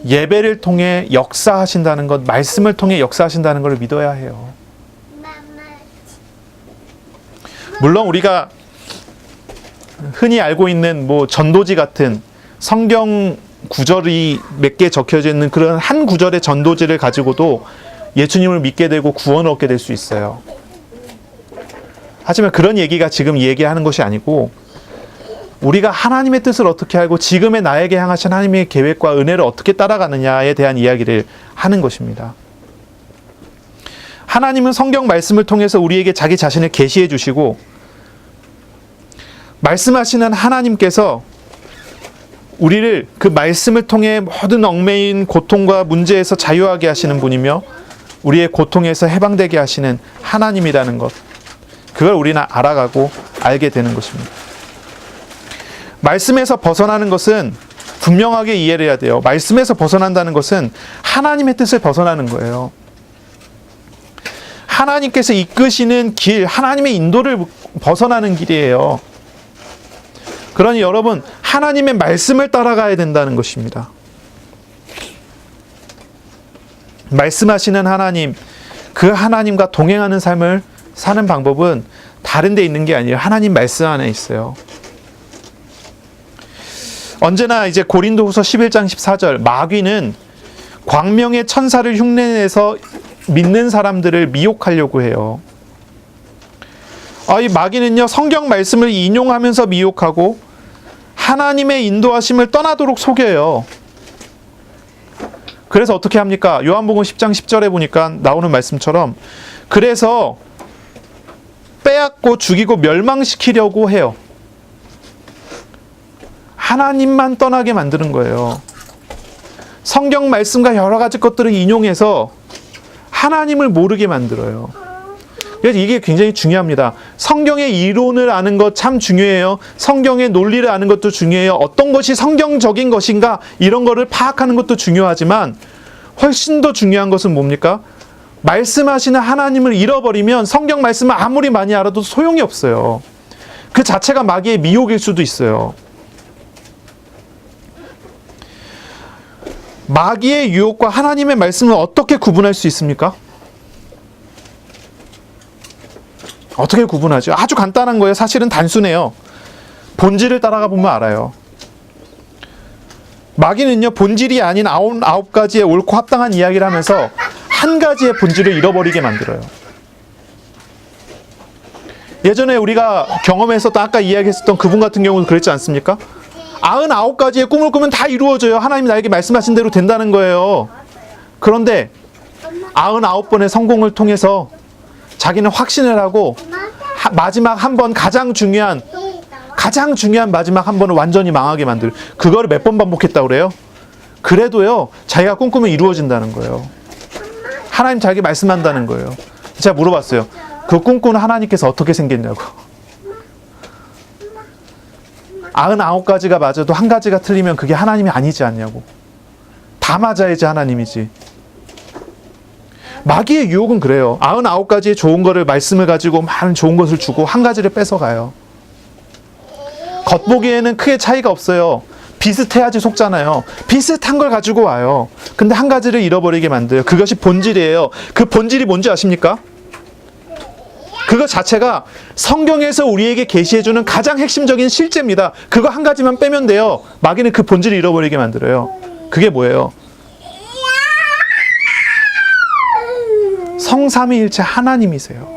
예배를 통해 역사하신다는 것, 말씀을 통해 역사하신다는 것을 믿어야 해요. 물론 우리가 흔히 알고 있는 전도지 같은 성경 구절이 몇 개 적혀져 있는 그런 한 구절의 전도지를 가지고도 예수님을 믿게 되고 구원을 얻게 될 수 있어요. 하지만 그런 얘기가 지금 얘기하는 것이 아니고 우리가 하나님의 뜻을 어떻게 알고 지금의 나에게 향하신 하나님의 계획과 은혜를 어떻게 따라가느냐에 대한 이야기를 하는 것입니다. 하나님은 성경 말씀을 통해서 우리에게 자기 자신을 계시해 주시고 말씀하시는 하나님께서 우리를 그 말씀을 통해 모든 얽매인 고통과 문제에서 자유하게 하시는 분이며 우리의 고통에서 해방되게 하시는 하나님이라는 것, 그걸 우리는 알아가고 알게 되는 것입니다. 말씀에서 벗어나는 것은 분명하게 이해를 해야 돼요. 말씀에서 벗어난다는 것은 하나님의 뜻을 벗어나는 거예요. 하나님께서 이끄시는 길, 하나님의 인도를 벗어나는 길이에요. 그러니 여러분, 하나님의 말씀을 따라가야 된다는 것입니다. 말씀하시는 하나님, 그 하나님과 동행하는 삶을 사는 방법은 다른 데 있는 게 아니에요. 하나님 말씀 안에 있어요. 언제나 이제 고린도후서 11장 14절 마귀는 광명의 천사를 흉내내서 믿는 사람들을 미혹하려고 해요. 이 마귀는요, 성경 말씀을 인용하면서 미혹하고 하나님의 인도하심을 떠나도록 속여요. 그래서 어떻게 합니까? 요한복음 10장 10절에 보니까 나오는 말씀처럼 그래서 빼앗고 죽이고 멸망시키려고 해요. 하나님만 떠나게 만드는 거예요. 성경 말씀과 여러 가지 것들을 인용해서 하나님을 모르게 만들어요. 그래서 이게 굉장히 중요합니다. 성경의 이론을 아는 것 참 중요해요. 성경의 논리를 아는 것도 중요해요. 어떤 것이 성경적인 것인가 이런 거를 파악하는 것도 중요하지만 훨씬 더 중요한 것은 뭡니까? 말씀하시는 하나님을 잃어버리면 성경 말씀을 아무리 많이 알아도 소용이 없어요. 그 자체가 마귀의 미혹일 수도 있어요. 마귀의 유혹과 하나님의 말씀을 어떻게 구분할 수 있습니까? 어떻게 구분하죠? 아주 간단한 거예요. 사실은 단순해요. 본질을 따라가 보면 알아요. 마귀는요, 본질이 아닌 아홉 가지의 옳고 합당한 이야기를 하면서 한 가지의 본질을 잃어버리게 만들어요. 예전에 우리가 경험했었던 아까 이야기했었던 그분 같은 경우는 그랬지 않습니까? 99가지의 꿈을 꾸면 다 이루어져요. 하나님이 나에게 말씀하신 대로 된다는 거예요. 그런데 99번의 성공을 통해서 자기는 확신을 하고 마지막 한 번 가장 중요한 마지막 한 번을 완전히 망하게 만들. 그거를 몇 번 반복했다고 그래요? 그래도요, 자기가 꿈꾸면 이루어진다는 거예요. 하나님 자기 말씀한다는 거예요. 제가 물어봤어요. 그 꿈꾸는 하나님께서 어떻게 생겼냐고. 99가지가 맞아도 한 가지가 틀리면 그게 하나님이 아니지 않냐고. 다 맞아야지 하나님이지. 마귀의 유혹은 그래요. 99가지의 좋은 거를 말씀을 가지고 많은 좋은 것을 주고 한 가지를 뺏어가요. 겉보기에는 크게 차이가 없어요. 비슷해야지 속잖아요. 비슷한 걸 가지고 와요. 근데 한 가지를 잃어버리게 만들어요. 그것이 본질이에요. 그 본질이 뭔지 아십니까? 그거 자체가 성경에서 우리에게 계시해주는 가장 핵심적인 실제입니다. 그거 한 가지만 빼면 돼요. 마귀는 그 본질을 잃어버리게 만들어요. 그게 뭐예요? 성삼위일체 하나님이세요.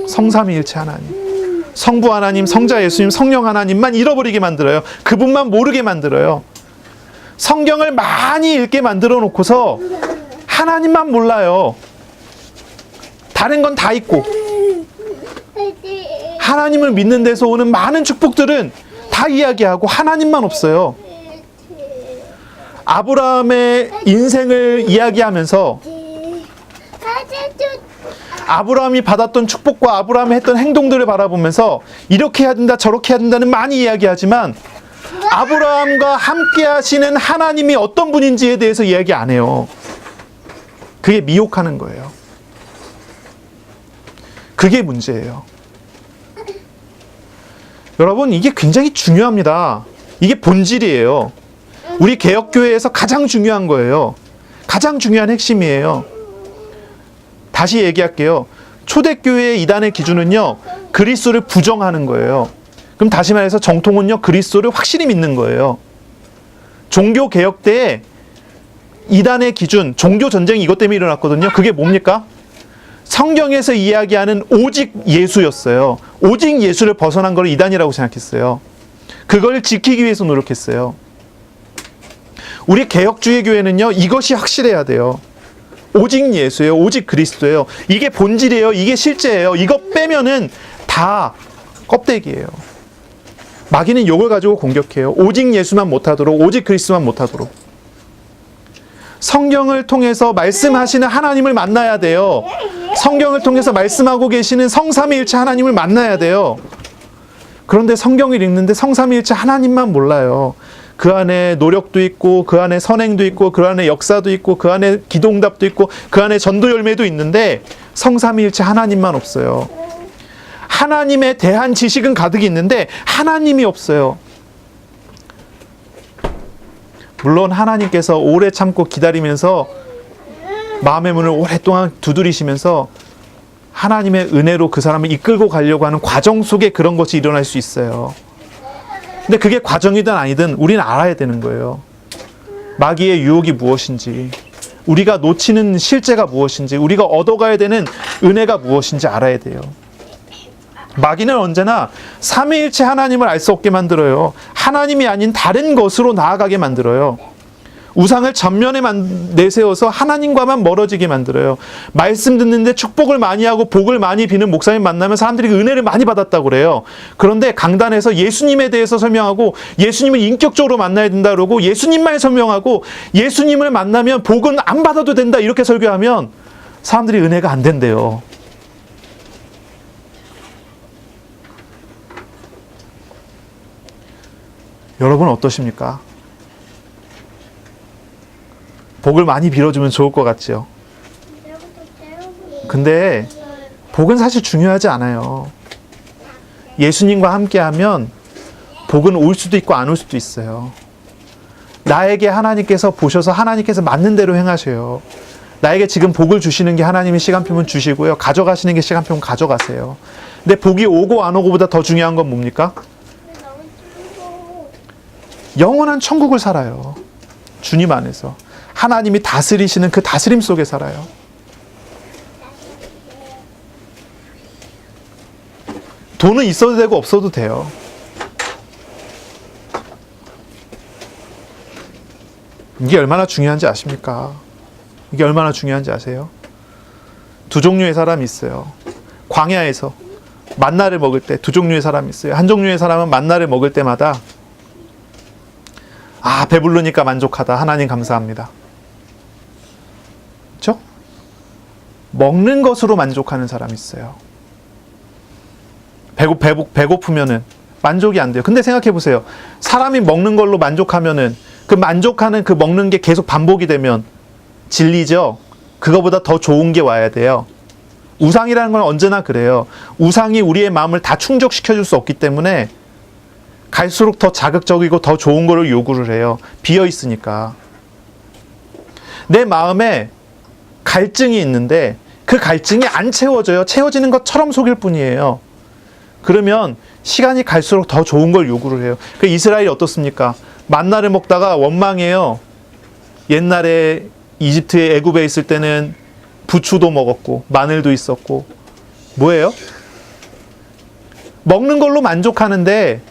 성삼위일체 하나님. 성부 하나님, 성자 예수님, 성령 하나님만 잃어버리게 만들어요. 그분만 모르게 만들어요. 성경을 많이 읽게 만들어 놓고서 하나님만 몰라요. 다른 건 다 있고. 하나님을 믿는 데서 오는 많은 축복들은 다 이야기하고 하나님만 없어요. 아브라함의 인생을 이야기하면서 아브라함이 받았던 축복과 아브라함이 했던 행동들을 바라보면서 이렇게 해야 된다 저렇게 해야 된다는 많이 이야기하지만 아브라함과 함께 하시는 하나님이 어떤 분인지에 대해서 이야기 안 해요. 그게 미혹하는 거예요. 그게 문제예요. 여러분, 이게 굉장히 중요합니다. 이게 본질이에요. 우리 개혁교회에서 가장 중요한 거예요. 가장 중요한 핵심이에요. 다시 얘기할게요. 초대교회의 이단의 기준은요, 그리스도를 부정하는 거예요. 그럼 다시 말해서 정통은요, 그리스도를 확실히 믿는 거예요. 종교개혁 때 이단의 기준, 종교전쟁이 이것 때문에 일어났거든요. 그게 뭡니까? 성경에서 이야기하는 오직 예수였어요. 오직 예수를 벗어난 걸 이단이라고 생각했어요. 그걸 지키기 위해서 노력했어요. 우리 개혁주의 교회는요, 이것이 확실해야 돼요. 오직 예수예요. 오직 그리스도예요. 이게 본질이에요. 이게 실제예요. 이거 빼면은 다 껍데기예요. 마귀는 이걸 가지고 공격해요. 오직 예수만 못하도록, 오직 그리스도만 못하도록. 성경을 통해서 말씀하시는 하나님을 만나야 돼요. 성경을 통해서 말씀하고 계시는 성삼위일체 하나님을 만나야 돼요. 그런데 성경을 읽는데 성삼위일체 하나님만 몰라요. 그 안에 노력도 있고, 그 안에 선행도 있고, 그 안에 역사도 있고, 그 안에 기도응답도 있고, 그 안에 전도 열매도 있는데 성삼위일체 하나님만 없어요. 하나님에 대한 지식은 가득 있는데 하나님이 없어요. 물론 하나님께서 오래 참고 기다리면서 마음의 문을 오랫동안 두드리시면서 하나님의 은혜로 그 사람을 이끌고 가려고 하는 과정 속에 그런 것이 일어날 수 있어요. 근데 그게 과정이든 아니든 우리는 알아야 되는 거예요. 마귀의 유혹이 무엇인지, 우리가 놓치는 실제가 무엇인지, 우리가 얻어가야 되는 은혜가 무엇인지 알아야 돼요. 마귀는 언제나 삼위일체 하나님을 알 수 없게 만들어요. 하나님이 아닌 다른 것으로 나아가게 만들어요. 우상을 전면에 내세워서 하나님과만 멀어지게 만들어요. 말씀 듣는데 축복을 많이 하고 복을 많이 비는 목사님 만나면 사람들이 은혜를 많이 받았다고 그래요. 그런데 강단에서 예수님에 대해서 설명하고 예수님을 인격적으로 만나야 된다 그러고 예수님만 설명하고 예수님을 만나면 복은 안 받아도 된다 이렇게 설교하면 사람들이 은혜가 안 된대요. 여러분 어떠십니까? 복을 많이 빌어주면 좋을 것 같지요. 근데 복은 사실 중요하지 않아요. 예수님과 함께하면 복은 올 수도 있고 안 올 수도 있어요. 나에게 하나님께서 보셔서 하나님께서 맞는 대로 행하셔요. 나에게 지금 복을 주시는 게 하나님의 시간표면 주시고요. 가져가시는 게 시간표면 가져가세요. 근데 복이 오고 안 오고보다 더 중요한 건 뭡니까? 영원한 천국을 살아요. 주님 안에서. 하나님이 다스리시는 그 다스림 속에 살아요. 돈은 있어도 되고 없어도 돼요. 이게 얼마나 중요한지 아십니까? 이게 얼마나 중요한지 아세요? 두 종류의 사람이 있어요. 광야에서 만나를 먹을 때 두 종류의 사람이 있어요. 한 종류의 사람은 만나를 먹을 때마다 배부르니까 만족하다. 하나님 감사합니다. 그렇죠? 먹는 것으로 만족하는 사람이 있어요. 배고프면은 만족이 안 돼요. 근데 생각해 보세요. 사람이 먹는 걸로 만족하면은 그 만족하는 그 먹는 게 계속 반복이 되면 진리죠. 그거보다 더 좋은 게 와야 돼요. 우상이라는 건 언제나 그래요. 우상이 우리의 마음을 다 충족시켜 줄 수 없기 때문에 갈수록 더 자극적이고 더 좋은 거를 요구를 해요. 비어 있으니까. 내 마음에 갈증이 있는데 그 갈증이 안 채워져요. 채워지는 것처럼 속일 뿐이에요. 그러면 시간이 갈수록 더 좋은 걸 요구를 해요. 그 이스라엘이 어떻습니까? 만나를 먹다가 원망해요. 옛날에 이집트에 애굽에 있을 때는 부추도 먹었고 마늘도 있었고 뭐예요? 먹는 걸로 만족하는데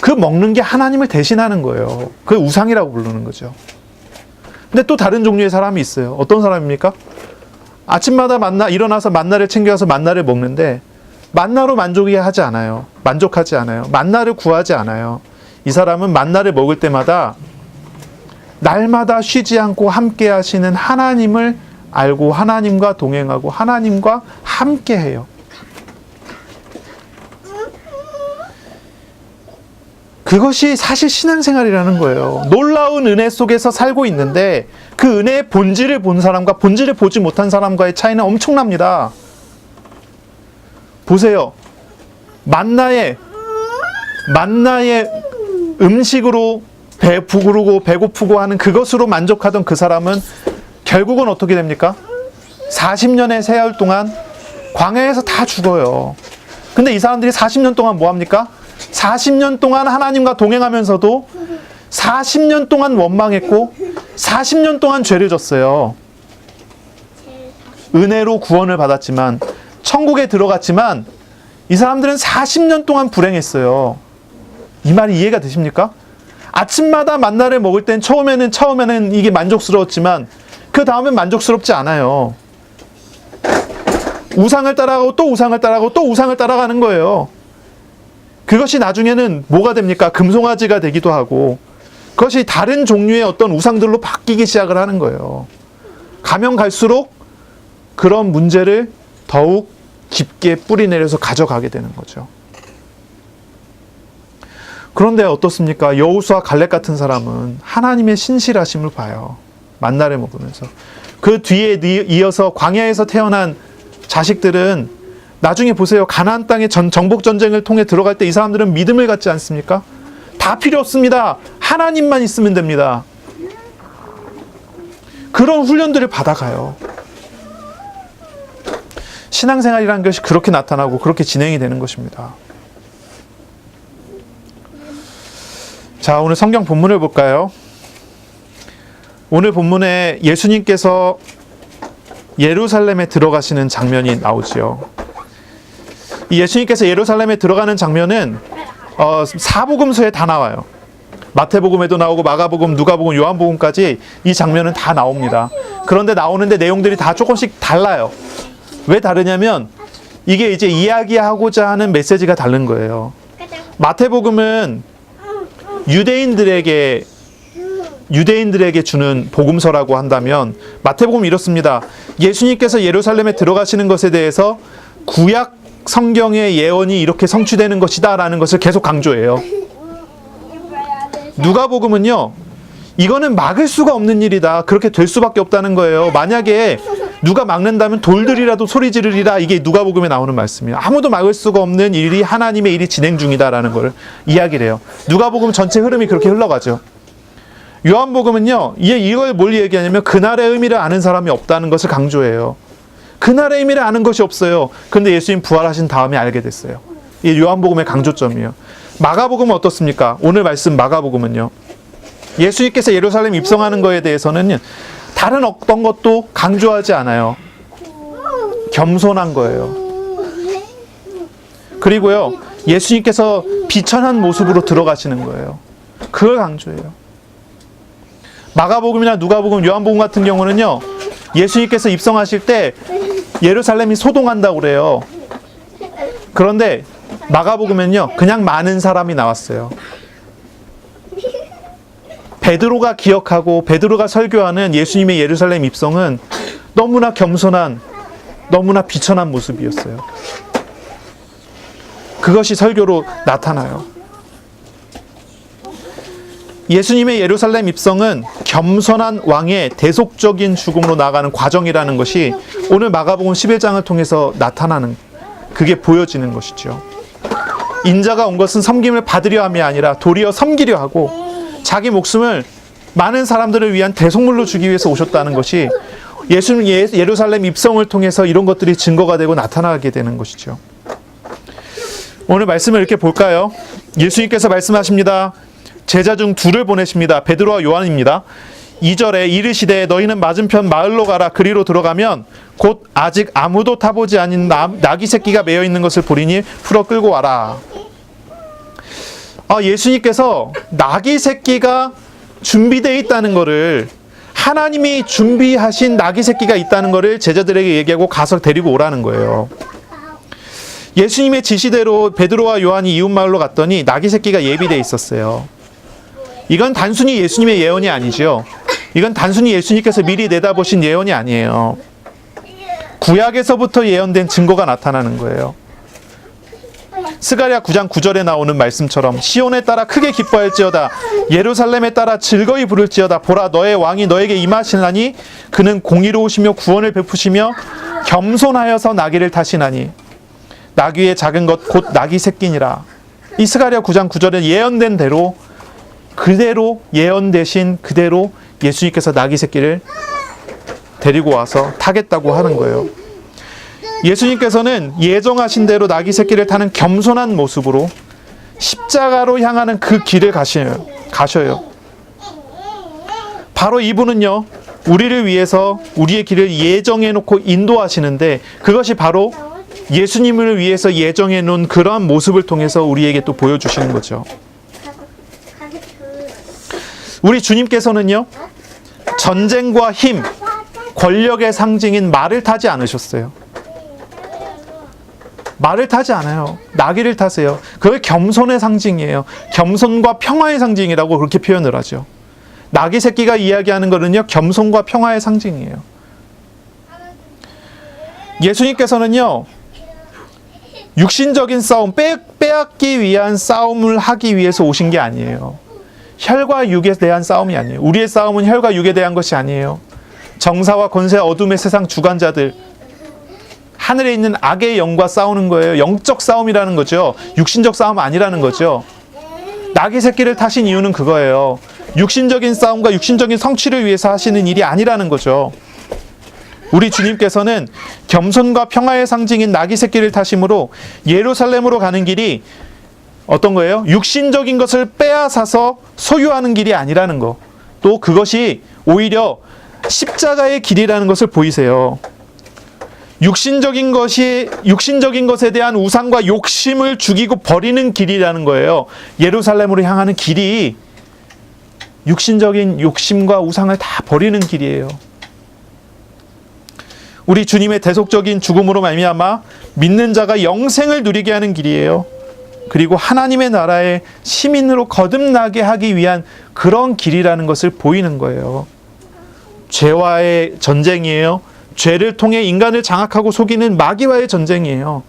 그 먹는 게 하나님을 대신하는 거예요. 그게 우상이라고 부르는 거죠. 근데 또 다른 종류의 사람이 있어요. 어떤 사람입니까? 아침마다 일어나서 만나를 챙겨와서 만나를 먹는데 만나로 만족하지 않아요. 만나를 구하지 않아요. 이 사람은 만나를 먹을 때마다 날마다 쉬지 않고 함께 하시는 하나님을 알고 하나님과 동행하고 하나님과 함께 해요. 그것이 사실 신앙생활이라는 거예요. 놀라운 은혜 속에서 살고 있는데 그 은혜의 본질을 본 사람과 본질을 보지 못한 사람과의 차이는 엄청납니다. 보세요. 만나의 음식으로 배부르고 배고프고 하는 그것으로 만족하던 그 사람은 결국은 어떻게 됩니까? 40년의 세월 동안 광야에서 다 죽어요. 근데 이 사람들이 40년 동안 뭐 합니까? 40년 동안 하나님과 동행하면서도 40년 동안 원망했고 40년 동안 죄를 졌어요. 은혜로 구원을 받았지만 천국에 들어갔지만 이 사람들은 40년 동안 불행했어요. 이 말이 이해가 되십니까? 아침마다 만나를 먹을 땐 처음에는 이게 만족스러웠지만 그 다음엔 만족스럽지 않아요. 우상을 따라가고 또 우상을 따라가고 또 우상을 따라가는 거예요. 그것이 나중에는 뭐가 됩니까? 금송아지가 되기도 하고 그것이 다른 종류의 어떤 우상들로 바뀌기 시작을 하는 거예요. 가면 갈수록 그런 문제를 더욱 깊게 뿌리내려서 가져가게 되는 거죠. 그런데 어떻습니까? 여호수아 갈렙 같은 사람은 하나님의 신실하심을 봐요. 만나를 먹으면서. 그 뒤에 이어서 광야에서 태어난 자식들은 나중에 보세요. 가나안 땅의 정복 전쟁을 통해 들어갈 때 이 사람들은 믿음을 갖지 않습니까? 다 필요 없습니다. 하나님만 있으면 됩니다. 그런 훈련들을 받아가요. 신앙생활이라는 것이 그렇게 나타나고 그렇게 진행이 되는 것입니다. 자, 오늘 성경 본문을 볼까요? 오늘 본문에 예수님께서 예루살렘에 들어가시는 장면이 나오지요. 이 예수님께서 예루살렘에 들어가는 장면은 사복음서에 다 나와요. 마태복음에도 나오고 마가복음, 누가복음, 요한복음까지 이 장면은 다 나옵니다. 그런데 나오는데 내용들이 다 조금씩 달라요. 왜 다르냐면 이게 이제 이야기하고자 하는 메시지가 다른 거예요. 마태복음은 유대인들에게 주는 복음서라고 한다면 마태복음 이렇습니다. 예수님께서 예루살렘에 들어가시는 것에 대해서 구약 성경의 예언이 이렇게 성취되는 것이다 라는 것을 계속 강조해요. 누가복음은요, 이거는 막을 수가 없는 일이다, 그렇게 될 수밖에 없다는 거예요. 만약에 누가 막는다면 돌들이라도 소리 지르리라, 이게 누가복음에 나오는 말씀이에요. 아무도 막을 수가 없는 일이, 하나님의 일이 진행 중이다라는 걸 이야기를 해요. 누가복음 전체 흐름이 그렇게 흘러가죠. 요한복음은요, 이걸 뭘 얘기하냐면 그날의 의미를 아는 사람이 없다는 것을 강조해요. 그날의 의미를 아는 것이 없어요. 근데 예수님 부활하신 다음에 알게 됐어요. 이 요한복음의 강조점이에요. 마가복음은 어떻습니까? 오늘 말씀 마가복음은요, 예수님께서 예루살렘 입성하는 거에 대해서는 다른 어떤 것도 강조하지 않아요. 겸손한 거예요. 그리고요, 예수님께서 비천한 모습으로 들어가시는 거예요. 그걸 강조해요. 마가복음이나 누가복음, 요한복음 같은 경우는요, 예수님께서 입성하실 때 예루살렘이 소동한다고 그래요. 그런데 마가복음은요, 그냥 많은 사람이 나왔어요. 베드로가 기억하고 베드로가 설교하는 예수님의 예루살렘 입성은 너무나 겸손한, 너무나 비천한 모습이었어요. 그것이 설교로 나타나요. 예수님의 예루살렘 입성은 겸손한 왕의 대속적인 죽음으로 나아가는 과정이라는 것이 오늘 마가복음 11장을 통해서 나타나는, 그게 보여지는 것이죠. 인자가 온 것은 섬김을 받으려 함이 아니라 도리어 섬기려 하고 자기 목숨을 많은 사람들을 위한 대속물로 주기 위해서 오셨다는 것이 예수님 예루살렘 입성을 통해서 이런 것들이 증거가 되고 나타나게 되는 것이죠. 오늘 말씀을 이렇게 볼까요? 예수님께서 말씀하십니다. 제자 중 둘을 보내십니다. 베드로와 요한입니다. 2절에 이르시되 너희는 맞은편 마을로 가라. 그리로 들어가면 곧 아직 아무도 타보지 않은 나귀 새끼가 매여 있는 것을 보리니 풀어 끌고 와라. 예수님께서 나귀 새끼가 준비되어 있다는 것을, 하나님이 준비하신 나귀 새끼가 있다는 것을 제자들에게 얘기하고 가서 데리고 오라는 거예요. 예수님의 지시대로 베드로와 요한이 이웃마을로 갔더니 나귀 새끼가 예비되어 있었어요. 이건 단순히 예수님의 예언이 아니죠. 이건 단순히 예수님께서 미리 내다보신 예언이 아니에요. 구약에서부터 예언된 증거가 나타나는 거예요. 스가랴 9장 9절에 나오는 말씀처럼 시온에 따라 크게 기뻐할지어다, 예루살렘에 따라 즐거이 부를지어다. 보라, 너의 왕이 너에게 임하시나니 그는 공의로우시며 구원을 베푸시며 겸손하여서 나귀를 타시나니 나귀의 작은 것 곧 나귀 새끼니라. 이 스가랴 9장 9절에 예언된 대로, 그대로 예언되신 그대로 예수님께서 나귀 새끼를 데리고 와서 타겠다고 하는 거예요. 예수님께서는 예정하신 대로 나귀 새끼를 타는 겸손한 모습으로 십자가로 향하는 그 길을 가셔요. 바로 이분은요, 우리를 위해서 우리의 길을 예정해 놓고 인도하시는데, 그것이 바로 예수님을 위해서 예정해 놓은 그러한 모습을 통해서 우리에게 또 보여주시는 거죠. 우리 주님께서는요, 전쟁과 힘, 권력의 상징인 말을 타지 않으셨어요. 말을 타지 않아요. 나귀를 타세요. 그게 겸손의 상징이에요. 겸손과 평화의 상징이라고 그렇게 표현을 하죠. 나귀 새끼가 이야기하는 것은요, 겸손과 평화의 상징이에요. 예수님께서는요, 육신적인 싸움, 빼앗기 위한 싸움을 하기 위해서 오신 게 아니에요. 혈과 육에 대한 싸움이 아니에요. 우리의 싸움은 혈과 육에 대한 것이 아니에요. 정사와 권세, 어둠의 세상 주관자들, 하늘에 있는 악의 영과 싸우는 거예요. 영적 싸움이라는 거죠. 육신적 싸움 아니라는 거죠. 나귀 새끼를 타신 이유는 그거예요. 육신적인 싸움과 육신적인 성취를 위해서 하시는 일이 아니라는 거죠. 우리 주님께서는 겸손과 평화의 상징인 나귀 새끼를 타심으로 예루살렘으로 가는 길이 어떤 거예요? 육신적인 것을 빼앗아서 소유하는 길이 아니라는 거. 또 그것이 오히려 십자가의 길이라는 것을 보이세요. 육신적인 것에 대한 우상과 욕심을 죽이고 버리는 길이라는 거예요. 예루살렘으로 향하는 길이 육신적인 욕심과 우상을 다 버리는 길이에요. 우리 주님의 대속적인 죽음으로 말미암아 믿는 자가 영생을 누리게 하는 길이에요. 그리고 하나님의 나라의 시민으로 거듭나게 하기 위한 그런 길이라는 것을 보이는 거예요. 죄와의 전쟁이에요. 죄를 통해 인간을 장악하고 속이는 마귀와의 전쟁이에요.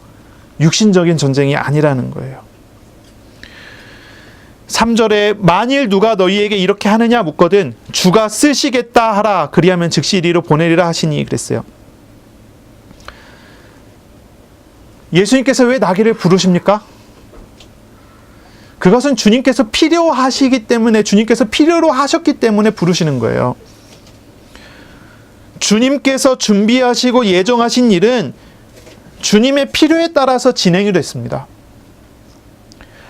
육신적인 전쟁이 아니라는 거예요. 3절에 만일 누가 너희에게 이렇게 하느냐 묻거든 주가 쓰시겠다 하라. 그리하면 즉시 이리로 보내리라 하시니 그랬어요. 예수님께서 왜 나귀를 부르십니까? 그것은 주님께서 필요하시기 때문에, 주님께서 필요로 하셨기 때문에 부르시는 거예요. 주님께서 준비하시고 예정하신 일은 주님의 필요에 따라서 진행이 됐습니다.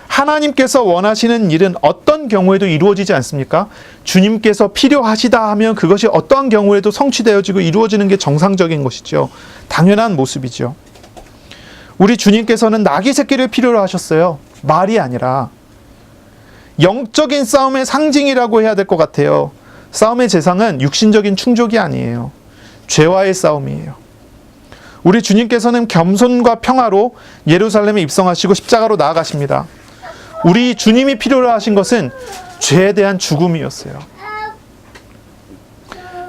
하나님께서 원하시는 일은 어떤 경우에도 이루어지지 않습니까? 주님께서 필요하시다 하면 그것이 어떠한 경우에도 성취되어지고 이루어지는 게 정상적인 것이죠. 당연한 모습이죠. 우리 주님께서는 나귀 새끼를 필요로 하셨어요. 말이 아니라. 영적인 싸움의 상징이라고 해야 될 것 같아요. 싸움의 대상은 육신적인 충족이 아니에요. 죄와의 싸움이에요. 우리 주님께서는 겸손과 평화로 예루살렘에 입성하시고 십자가로 나아가십니다. 우리 주님이 필요로 하신 것은 죄에 대한 죽음이었어요.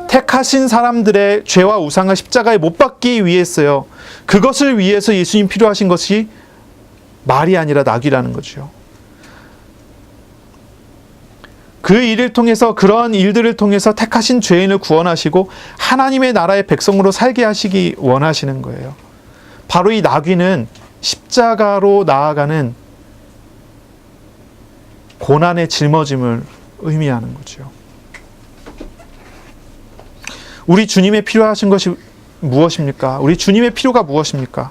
택하신 사람들의 죄와 우상을 십자가에 못 박기 위해서요. 그것을 위해서 예수님 필요하신 것이 말이 아니라 나귀라는 거죠. 그 일을 통해서, 그러한 일들을 통해서 택하신 죄인을 구원하시고 하나님의 나라의 백성으로 살게 하시기 원하시는 거예요. 바로 이 나귀는 십자가로 나아가는 고난의 짊어짐을 의미하는 거죠. 우리 주님의 필요하신 것이 무엇입니까? 우리 주님의 필요가 무엇입니까?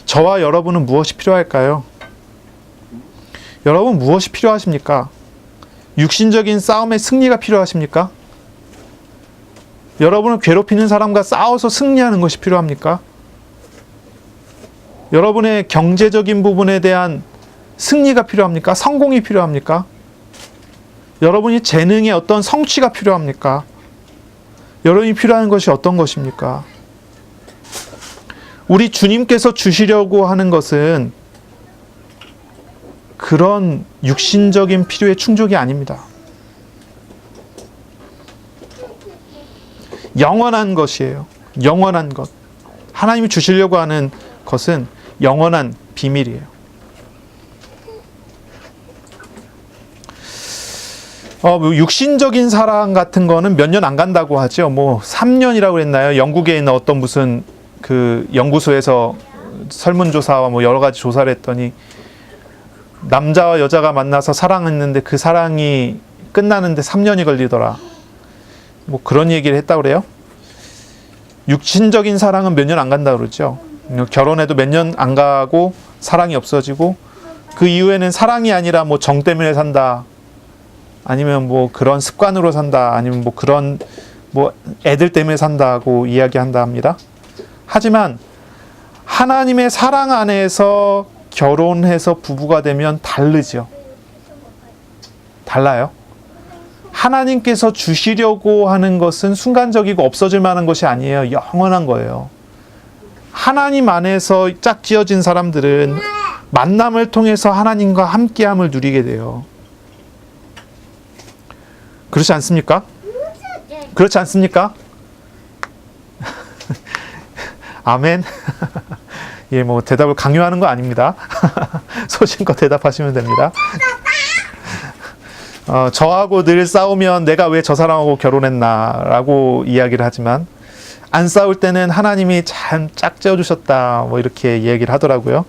저와 여러분은 무엇이 필요할까요? 여러분 무엇이 필요하십니까? 육신적인 싸움의 승리가 필요하십니까? 여러분을 괴롭히는 사람과 싸워서 승리하는 것이 필요합니까? 여러분의 경제적인 부분에 대한 승리가 필요합니까? 성공이 필요합니까? 여러분이 재능의 어떤 성취가 필요합니까? 여러분이 필요한 것이 어떤 것입니까? 우리 주님께서 주시려고 하는 것은 그런 육신적인 필요의 충족이 아닙니다. 영원한 것이에요. 영원한 것. 하나님이 주시려고 하는 것은 영원한 비밀이에요. 육신적인 사랑 같은 거는 몇 년 안 간다고 하죠. 3년이라고 했나요? 영국에 있는 어떤 무슨 그 연구소에서 설문조사와 여러 가지 조사를 했더니 남자와 여자가 만나서 사랑했는데 그 사랑이 끝나는데 3년이 걸리더라. 그런 얘기를 했다고 그래요. 육신적인 사랑은 몇 년 안 간다 그러죠. 결혼해도 몇 년 안 가고 사랑이 없어지고 그 이후에는 사랑이 아니라 정 때문에 산다. 아니면 그런 습관으로 산다. 아니면 그런 애들 때문에 산다고 이야기한다 합니다. 하지만 하나님의 사랑 안에서 결혼해서 부부가 되면 다르죠. 달라요. 하나님께서 주시려고 하는 것은 순간적이고 없어질 만한 것이 아니에요. 영원한 거예요. 하나님 안에서 짝지어진 사람들은 만남을 통해서 하나님과 함께함을 누리게 돼요. 그렇지 않습니까? 그렇지 않습니까? 아멘. 예, 대답을 강요하는 거 아닙니다. 소신껏 대답하시면 됩니다. 저하고 늘 싸우면 내가 왜 저 사람하고 결혼했나 라고 이야기를 하지만 안 싸울 때는 하나님이 참 짝지어 주셨다 이렇게 얘기를 하더라고요.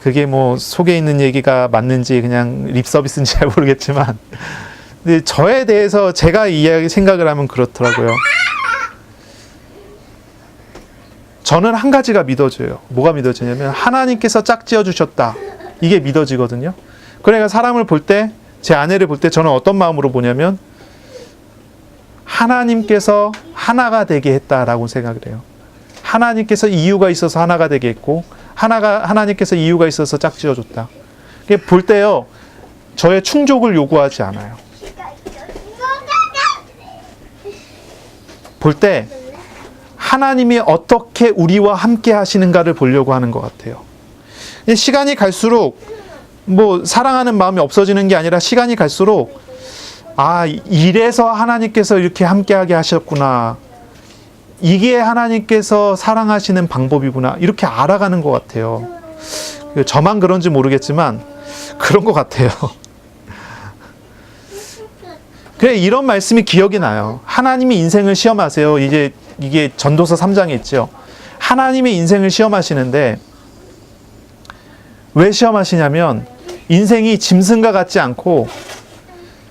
그게 속에 있는 얘기가 맞는지 그냥 립 서비스인지 잘 모르겠지만 근데 저에 대해서 제가 이야기 생각을 하면 그렇더라고요. 저는 한 가지가 믿어져요. 뭐가 믿어지냐면 하나님께서 짝지어 주셨다. 이게 믿어지거든요. 그러니까 사람을 볼 때, 제 아내를 볼 때 저는 어떤 마음으로 보냐면 하나님께서 하나가 되게 했다라고 생각을 해요. 하나님께서 이유가 있어서 하나가 되게 했고 하나님께서 이유가 있어서 짝지어줬다. 볼 때요, 저의 충족을 요구하지 않아요. 볼 때 하나님이 어떻게 우리와 함께 하시는가를 보려고 하는 것 같아요. 시간이 갈수록 뭐 사랑하는 마음이 없어지는 게 아니라 시간이 갈수록 이래서 하나님께서 이렇게 함께하게 하셨구나. 이게 하나님께서 사랑하시는 방법이구나. 이렇게 알아가는 것 같아요. 저만 그런지 모르겠지만 그런 것 같아요. 그래, 이런 말씀이 기억이 나요. 하나님이 인생을 시험하세요. 이게 전도서 3장에 있죠. 하나님의 인생을 시험하시는데 왜 시험하시냐면 인생이 짐승과 같지 않고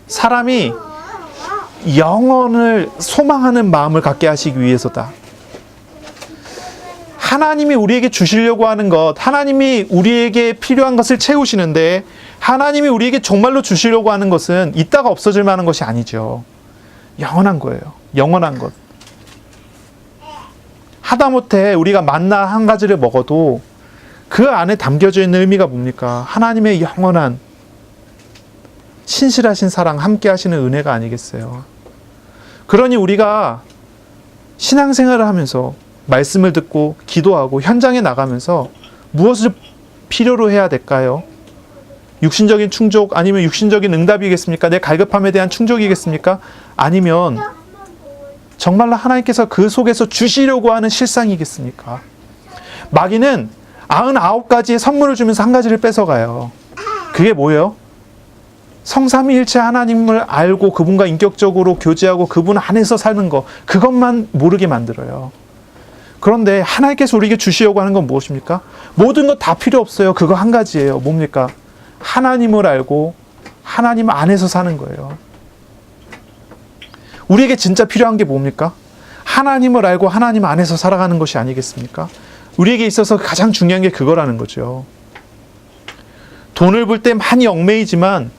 사람이 영원을 소망하는 마음을 갖게 하시기 위해서다. 하나님이 우리에게 주시려고 하는 것, 하나님이 우리에게 필요한 것을 채우시는데 하나님이 우리에게 정말로 주시려고 하는 것은 이따가 없어질 만한 것이 아니죠. 영원한 거예요. 영원한 것. 하다못해 우리가 만나 한 가지를 먹어도 그 안에 담겨져 있는 의미가 뭡니까? 하나님의 영원한 신실하신 사랑, 함께 하시는 은혜가 아니겠어요. 그러니 우리가 신앙생활을 하면서 말씀을 듣고 기도하고 현장에 나가면서 무엇을 필요로 해야 될까요? 육신적인 충족 아니면 육신적인 응답이겠습니까? 내 갈급함에 대한 충족이겠습니까? 아니면 정말로 하나님께서 그 속에서 주시려고 하는 실상이겠습니까? 마귀는 99가지의 선물을 주면서 한 가지를 뺏어가요. 그게 뭐예요? 성삼위일체 하나님을 알고 그분과 인격적으로 교제하고 그분 안에서 사는 거, 그것만 모르게 만들어요. 그런데 하나님께서 우리에게 주시려고 하는 건 무엇입니까? 모든 것 다 필요 없어요. 그거 한 가지예요. 뭡니까? 하나님을 알고 하나님 안에서 사는 거예요. 우리에게 진짜 필요한 게 뭡니까? 하나님을 알고 하나님 안에서 살아가는 것이 아니겠습니까? 우리에게 있어서 가장 중요한 게 그거라는 거죠. 돈을 볼 때 많이 얽매이지만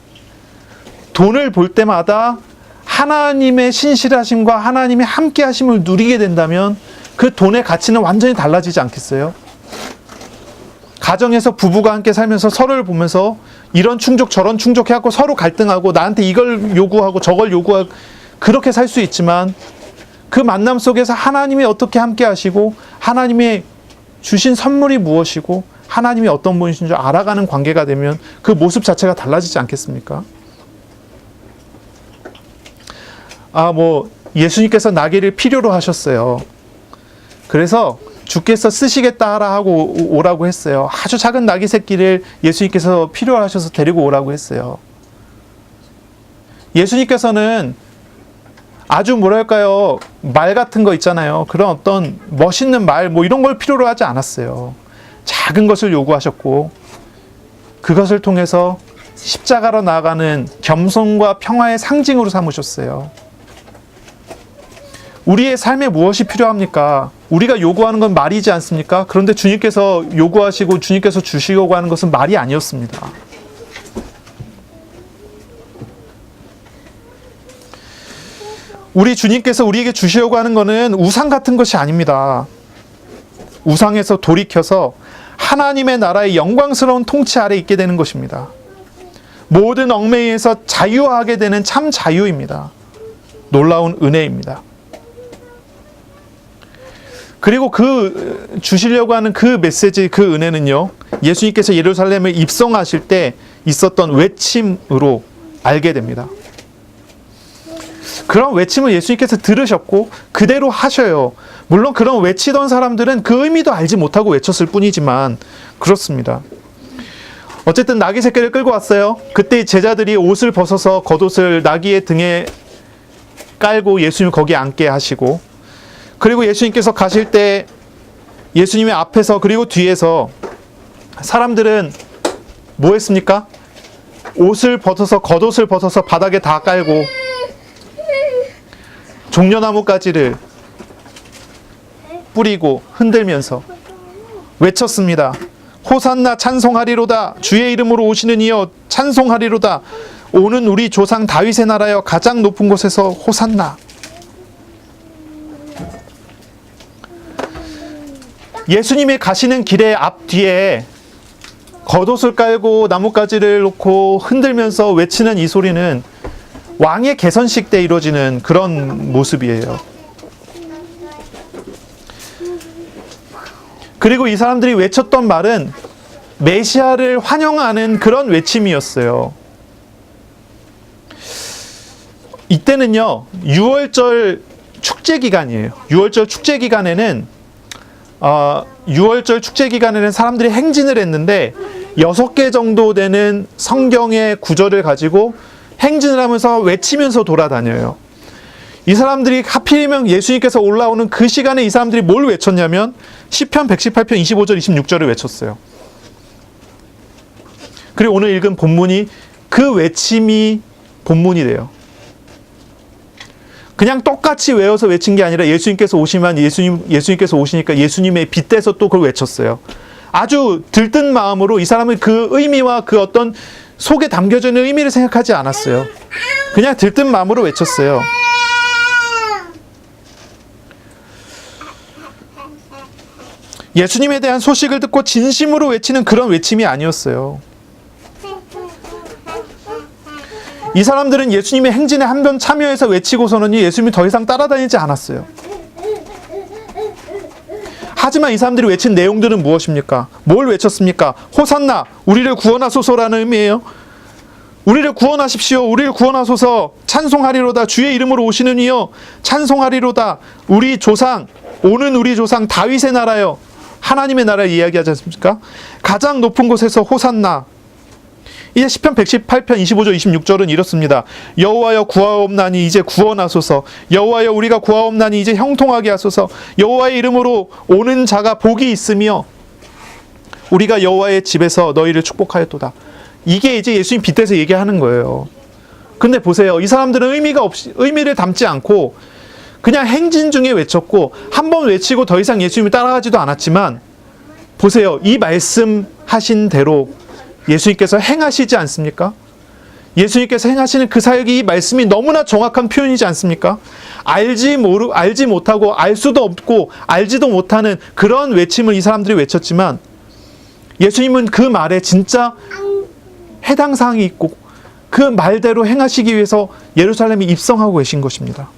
돈을 볼 때마다 하나님의 신실하심과 하나님의 함께하심을 누리게 된다면 그 돈의 가치는 완전히 달라지지 않겠어요? 가정에서 부부가 함께 살면서 서로를 보면서 이런 충족 저런 충족 해갖고 서로 갈등하고 나한테 이걸 요구하고 저걸 요구하고 그렇게 살 수 있지만 그 만남 속에서 하나님이 어떻게 함께 하시고 하나님의 주신 선물이 무엇이고 하나님이 어떤 분이신 줄 알아가는 관계가 되면 그 모습 자체가 달라지지 않겠습니까? 예수님께서 나귀를 필요로 하셨어요. 그래서 주께서 쓰시겠다 하라 하고 오라고 했어요. 아주 작은 나귀 새끼를 예수님께서 필요로 하셔서 데리고 오라고 했어요. 예수님께서는 아주 뭐랄까요, 말 같은 거 있잖아요. 그런 어떤 멋있는 말 이런 걸 필요로 하지 않았어요. 작은 것을 요구하셨고 그것을 통해서 십자가로 나아가는 겸손과 평화의 상징으로 삼으셨어요. 우리의 삶에 무엇이 필요합니까? 우리가 요구하는 건 말이지 않습니까? 그런데 주님께서 요구하시고 주님께서 주시려고 하는 것은 말이 아니었습니다. 우리 주님께서 우리에게 주시려고 하는 것은 우상 같은 것이 아닙니다. 우상에서 돌이켜서 하나님의 나라의 영광스러운 통치 아래 있게 되는 것입니다. 모든 얽매이에서 자유하게 되는 참 자유입니다. 놀라운 은혜입니다. 그리고 그 주시려고 하는 그 메시지, 그 은혜는요, 예수님께서 예루살렘에 입성하실 때 있었던 외침으로 알게 됩니다. 그런 외침을 예수님께서 들으셨고 그대로 하셔요. 물론 그런 외치던 사람들은 그 의미도 알지 못하고 외쳤을 뿐이지만 그렇습니다. 어쨌든 나귀 새끼를 끌고 왔어요. 그때 제자들이 옷을 벗어서 겉옷을 나귀의 등에 깔고 예수님을 거기에 앉게 하시고, 그리고 예수님께서 가실 때 예수님의 앞에서 그리고 뒤에서 사람들은 뭐 했습니까? 옷을 벗어서 겉옷을 벗어서 바닥에 다 깔고 종려나무 가지를 뿌리고 흔들면서 외쳤습니다. 호산나 찬송하리로다. 주의 이름으로 오시는 이여 찬송하리로다. 오는 우리 조상 다윗의 나라여 가장 높은 곳에서 호산나. 예수님이 가시는 길의 앞뒤에 겉옷을 깔고 나뭇가지를 놓고 흔들면서 외치는 이 소리는 왕의 개선식 때 이루어지는 그런 모습이에요. 그리고 이 사람들이 외쳤던 말은 메시아를 환영하는 그런 외침이었어요. 이때는요, 6월절 축제 기간이에요. 6월절 축제 기간에는 6월절 축제 기간에는 사람들이 행진을 했는데 6개 정도 되는 성경의 구절을 가지고 행진을 하면서 외치면서 돌아다녀요. 이 사람들이 하필이면 예수님께서 올라오는 그 시간에 이 사람들이 뭘 외쳤냐면 시편 118편 25절 26절을 외쳤어요. 그리고 오늘 읽은 본문이 그 외침이 본문이 돼요. 그냥 똑같이 외워서 외친 게 아니라 예수님께서 오시면 예수님께서 오시니까 예수님의 빗대서 또 그걸 외쳤어요. 아주 들뜬 마음으로 이 사람은 그 의미와 그 어떤 속에 담겨져 있는 의미를 생각하지 않았어요. 그냥 들뜬 마음으로 외쳤어요. 예수님에 대한 소식을 듣고 진심으로 외치는 그런 외침이 아니었어요. 이 사람들은 예수님의 행진에 한 번 참여해서 외치고서는 예수님이 더 이상 따라다니지 않았어요. 하지만 이 사람들이 외친 내용들은 무엇입니까? 뭘 외쳤습니까? 호산나, 우리를 구원하소서라는 의미예요. 우리를 구원하십시오. 우리를 구원하소서. 찬송하리로다. 주의 이름으로 오시는 이여 찬송하리로다. 우리 조상, 오는 우리 조상 다윗의 나라여. 하나님의 나라를 이야기하지 않습니까? 가장 높은 곳에서 호산나. 이제 시편 118편 25절 26절은 이렇습니다. 여호와여 구하옵나니 이제 구원하소서. 여호와여 우리가 구하옵나니 이제 형통하게 하소서. 여호와의 이름으로 오는 자가 복이 있으며 우리가 여호와의 집에서 너희를 축복하였도다. 이게 이제 예수님 빗대서 얘기하는 거예요. 근데 보세요. 이 사람들은 의미를 담지 않고 그냥 행진 중에 외쳤고 한 번 외치고 더 이상 예수님을 따라가지도 않았지만 보세요. 이 말씀하신 대로 예수님께서 행하시지 않습니까? 예수님께서 행하시는 그 사역이 이 말씀이 너무나 정확한 표현이지 않습니까? 알지 못하고 알 수도 없고 알지도 못하는 그런 외침을 이 사람들이 외쳤지만 예수님은 그 말에 진짜 해당 사항이 있고 그 말대로 행하시기 위해서 예루살렘에 입성하고 계신 것입니다.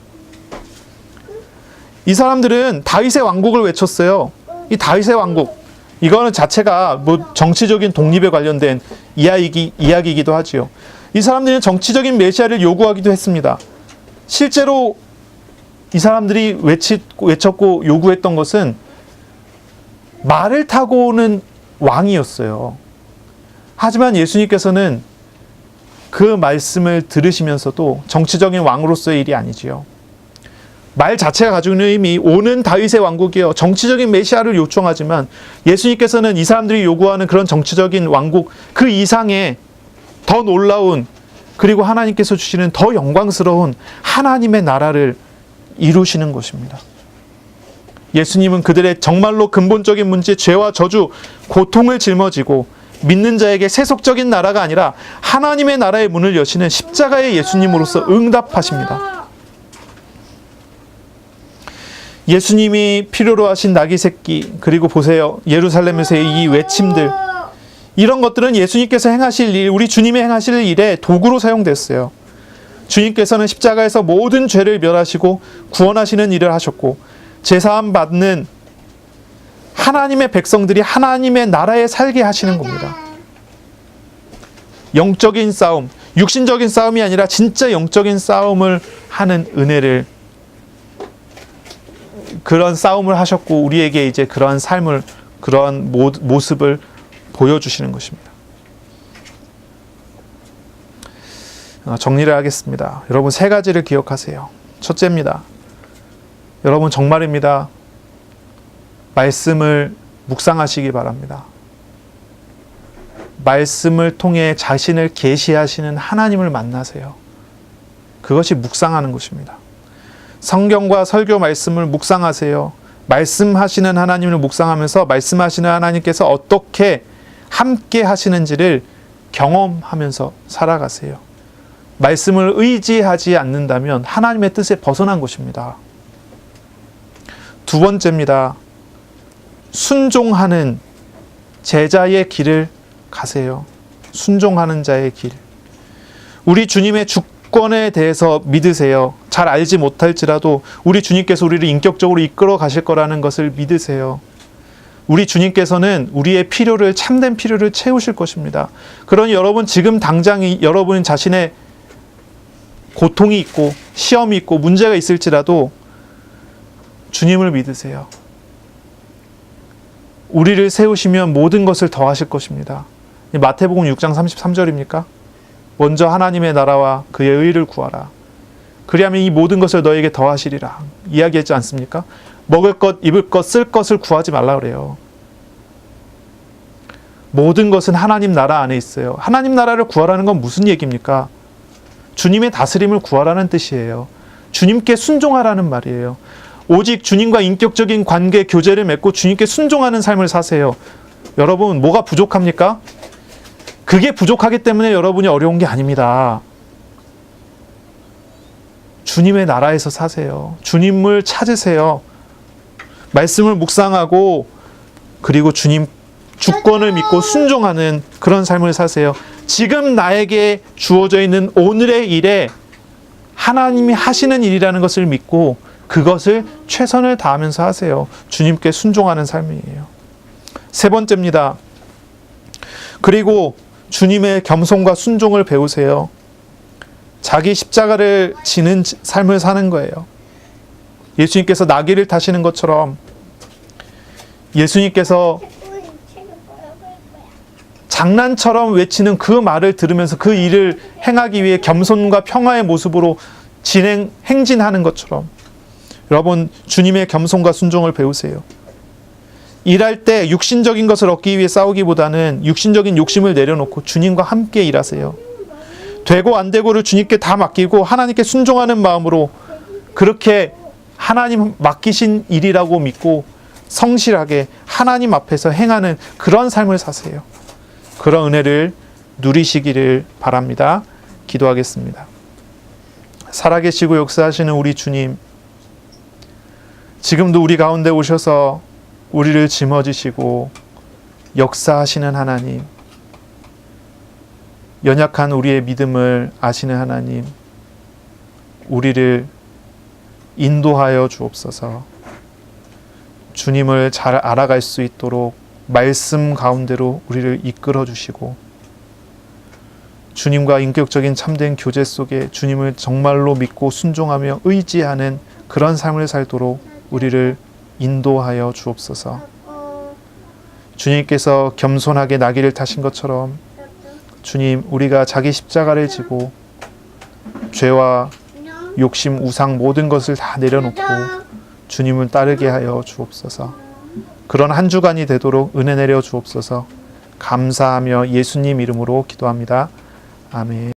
이 사람들은 다윗의 왕국을 외쳤어요. 이 다윗의 왕국, 이거는 자체가 뭐 정치적인 독립에 관련된 이야기이기도 하지요. 이 사람들은 정치적인 메시아를 요구하기도 했습니다. 실제로 이 사람들이 외쳤고 요구했던 것은 말을 타고 오는 왕이었어요. 하지만 예수님께서는 그 말씀을 들으시면서도 정치적인 왕으로서의 일이 아니지요. 말 자체가 가지고 있는 의미, 오는 다윗의 왕국이요. 정치적인 메시아를 요청하지만 예수님께서는 이 사람들이 요구하는 그런 정치적인 왕국 그 이상의 더 놀라운 그리고 하나님께서 주시는 더 영광스러운 하나님의 나라를 이루시는 것입니다. 예수님은 그들의 정말로 근본적인 문제, 죄와 저주, 고통을 짊어지고 믿는 자에게 세속적인 나라가 아니라 하나님의 나라의 문을 여시는 십자가의 예수님으로서 응답하십니다. 예수님이 필요로 하신 나귀 새끼, 그리고 보세요. 예루살렘에서의 이 외침들, 이런 것들은 예수님께서 행하실 일, 우리 주님이 행하실 일에 도구로 사용됐어요. 주님께서는 십자가에서 모든 죄를 멸하시고 구원하시는 일을 하셨고 제사함 받는 하나님의 백성들이 하나님의 나라에 살게 하시는 겁니다. 영적인 싸움, 육신적인 싸움이 아니라 진짜 영적인 싸움을 하는 은혜를, 그런 싸움을 하셨고 우리에게 이제 그러한 삶을, 그러한 모습을 보여주시는 것입니다. 정리를 하겠습니다. 여러분, 세 가지를 기억하세요. 첫째입니다. 여러분, 정말입니다. 말씀을 묵상하시기 바랍니다. 말씀을 통해 자신을 계시하시는 하나님을 만나세요. 그것이 묵상하는 것입니다. 성경과 설교 말씀을 묵상하세요. 말씀하시는 하나님을 묵상하면서 말씀하시는 하나님께서 어떻게 함께 하시는지를 경험하면서 살아가세요. 말씀을 의지하지 않는다면 하나님의 뜻에 벗어난 것입니다. 두 번째입니다. 순종하는 제자의 길을 가세요. 순종하는 자의 길. 우리 주님의 주권에 대해서 믿으세요. 잘 알지 못할지라도 우리 주님께서 우리를 인격적으로 이끌어 가실 거라는 것을 믿으세요. 우리 주님께서는 우리의 필요를, 참된 필요를 채우실 것입니다. 그러니 여러분, 지금 당장 여러분 자신의 고통이 있고 시험이 있고 문제가 있을지라도 주님을 믿으세요. 우리를 세우시면 모든 것을 더하실 것입니다. 마태복음 6장 33절입니까? 먼저 하나님의 나라와 그의 의를 구하라. 그리하면 이 모든 것을 너에게 더하시리라. 이야기하지 않습니까? 먹을 것, 입을 것, 쓸 것을 구하지 말라 그래요. 모든 것은 하나님 나라 안에 있어요. 하나님 나라를 구하라는 건 무슨 얘기입니까? 주님의 다스림을 구하라는 뜻이에요. 주님께 순종하라는 말이에요. 오직 주님과 인격적인 관계, 교제를 맺고 주님께 순종하는 삶을 사세요. 여러분, 뭐가 부족합니까? 그게 부족하기 때문에 여러분이 어려운 게 아닙니다. 주님의 나라에서 사세요. 주님을 찾으세요. 말씀을 묵상하고 그리고 주님 주권을 믿고 순종하는 그런 삶을 사세요. 지금 나에게 주어져 있는 오늘의 일에 하나님이 하시는 일이라는 것을 믿고 그것을 최선을 다하면서 하세요. 주님께 순종하는 삶이에요. 세 번째입니다. 그리고 주님의 겸손과 순종을 배우세요. 자기 십자가를 지는 삶을 사는 거예요. 예수님께서 나귀를 타시는 것처럼 예수님께서 장난처럼 외치는 그 말을 들으면서 그 일을 행하기 위해 겸손과 평화의 모습으로 행진하는 것처럼 여러분, 주님의 겸손과 순종을 배우세요. 일할 때 육신적인 것을 얻기 위해 싸우기보다는 육신적인 욕심을 내려놓고 주님과 함께 일하세요. 되고 안 되고를 주님께 다 맡기고 하나님께 순종하는 마음으로 그렇게 하나님 맡기신 일이라고 믿고 성실하게 하나님 앞에서 행하는 그런 삶을 사세요. 그런 은혜를 누리시기를 바랍니다. 기도하겠습니다. 살아계시고 역사하시는 우리 주님, 지금도 우리 가운데 오셔서 우리를 짊어지시고 역사하시는 하나님, 연약한 우리의 믿음을 아시는 하나님, 우리를 인도하여 주옵소서. 주님을 잘 알아갈 수 있도록 말씀 가운데로 우리를 이끌어 주시고 주님과 인격적인 참된 교제 속에 주님을 정말로 믿고 순종하며 의지하는 그런 삶을 살도록 우리를 인도하여 주옵소서. 주님께서 겸손하게 나귀를 타신 것처럼 주님, 우리가 자기 십자가를 지고 죄와 욕심, 우상 모든 것을 다 내려놓고 주님을 따르게 하여 주옵소서. 그런 한 주간이 되도록 은혜 내려 주옵소서. 감사하며 예수님 이름으로 기도합니다. 아멘.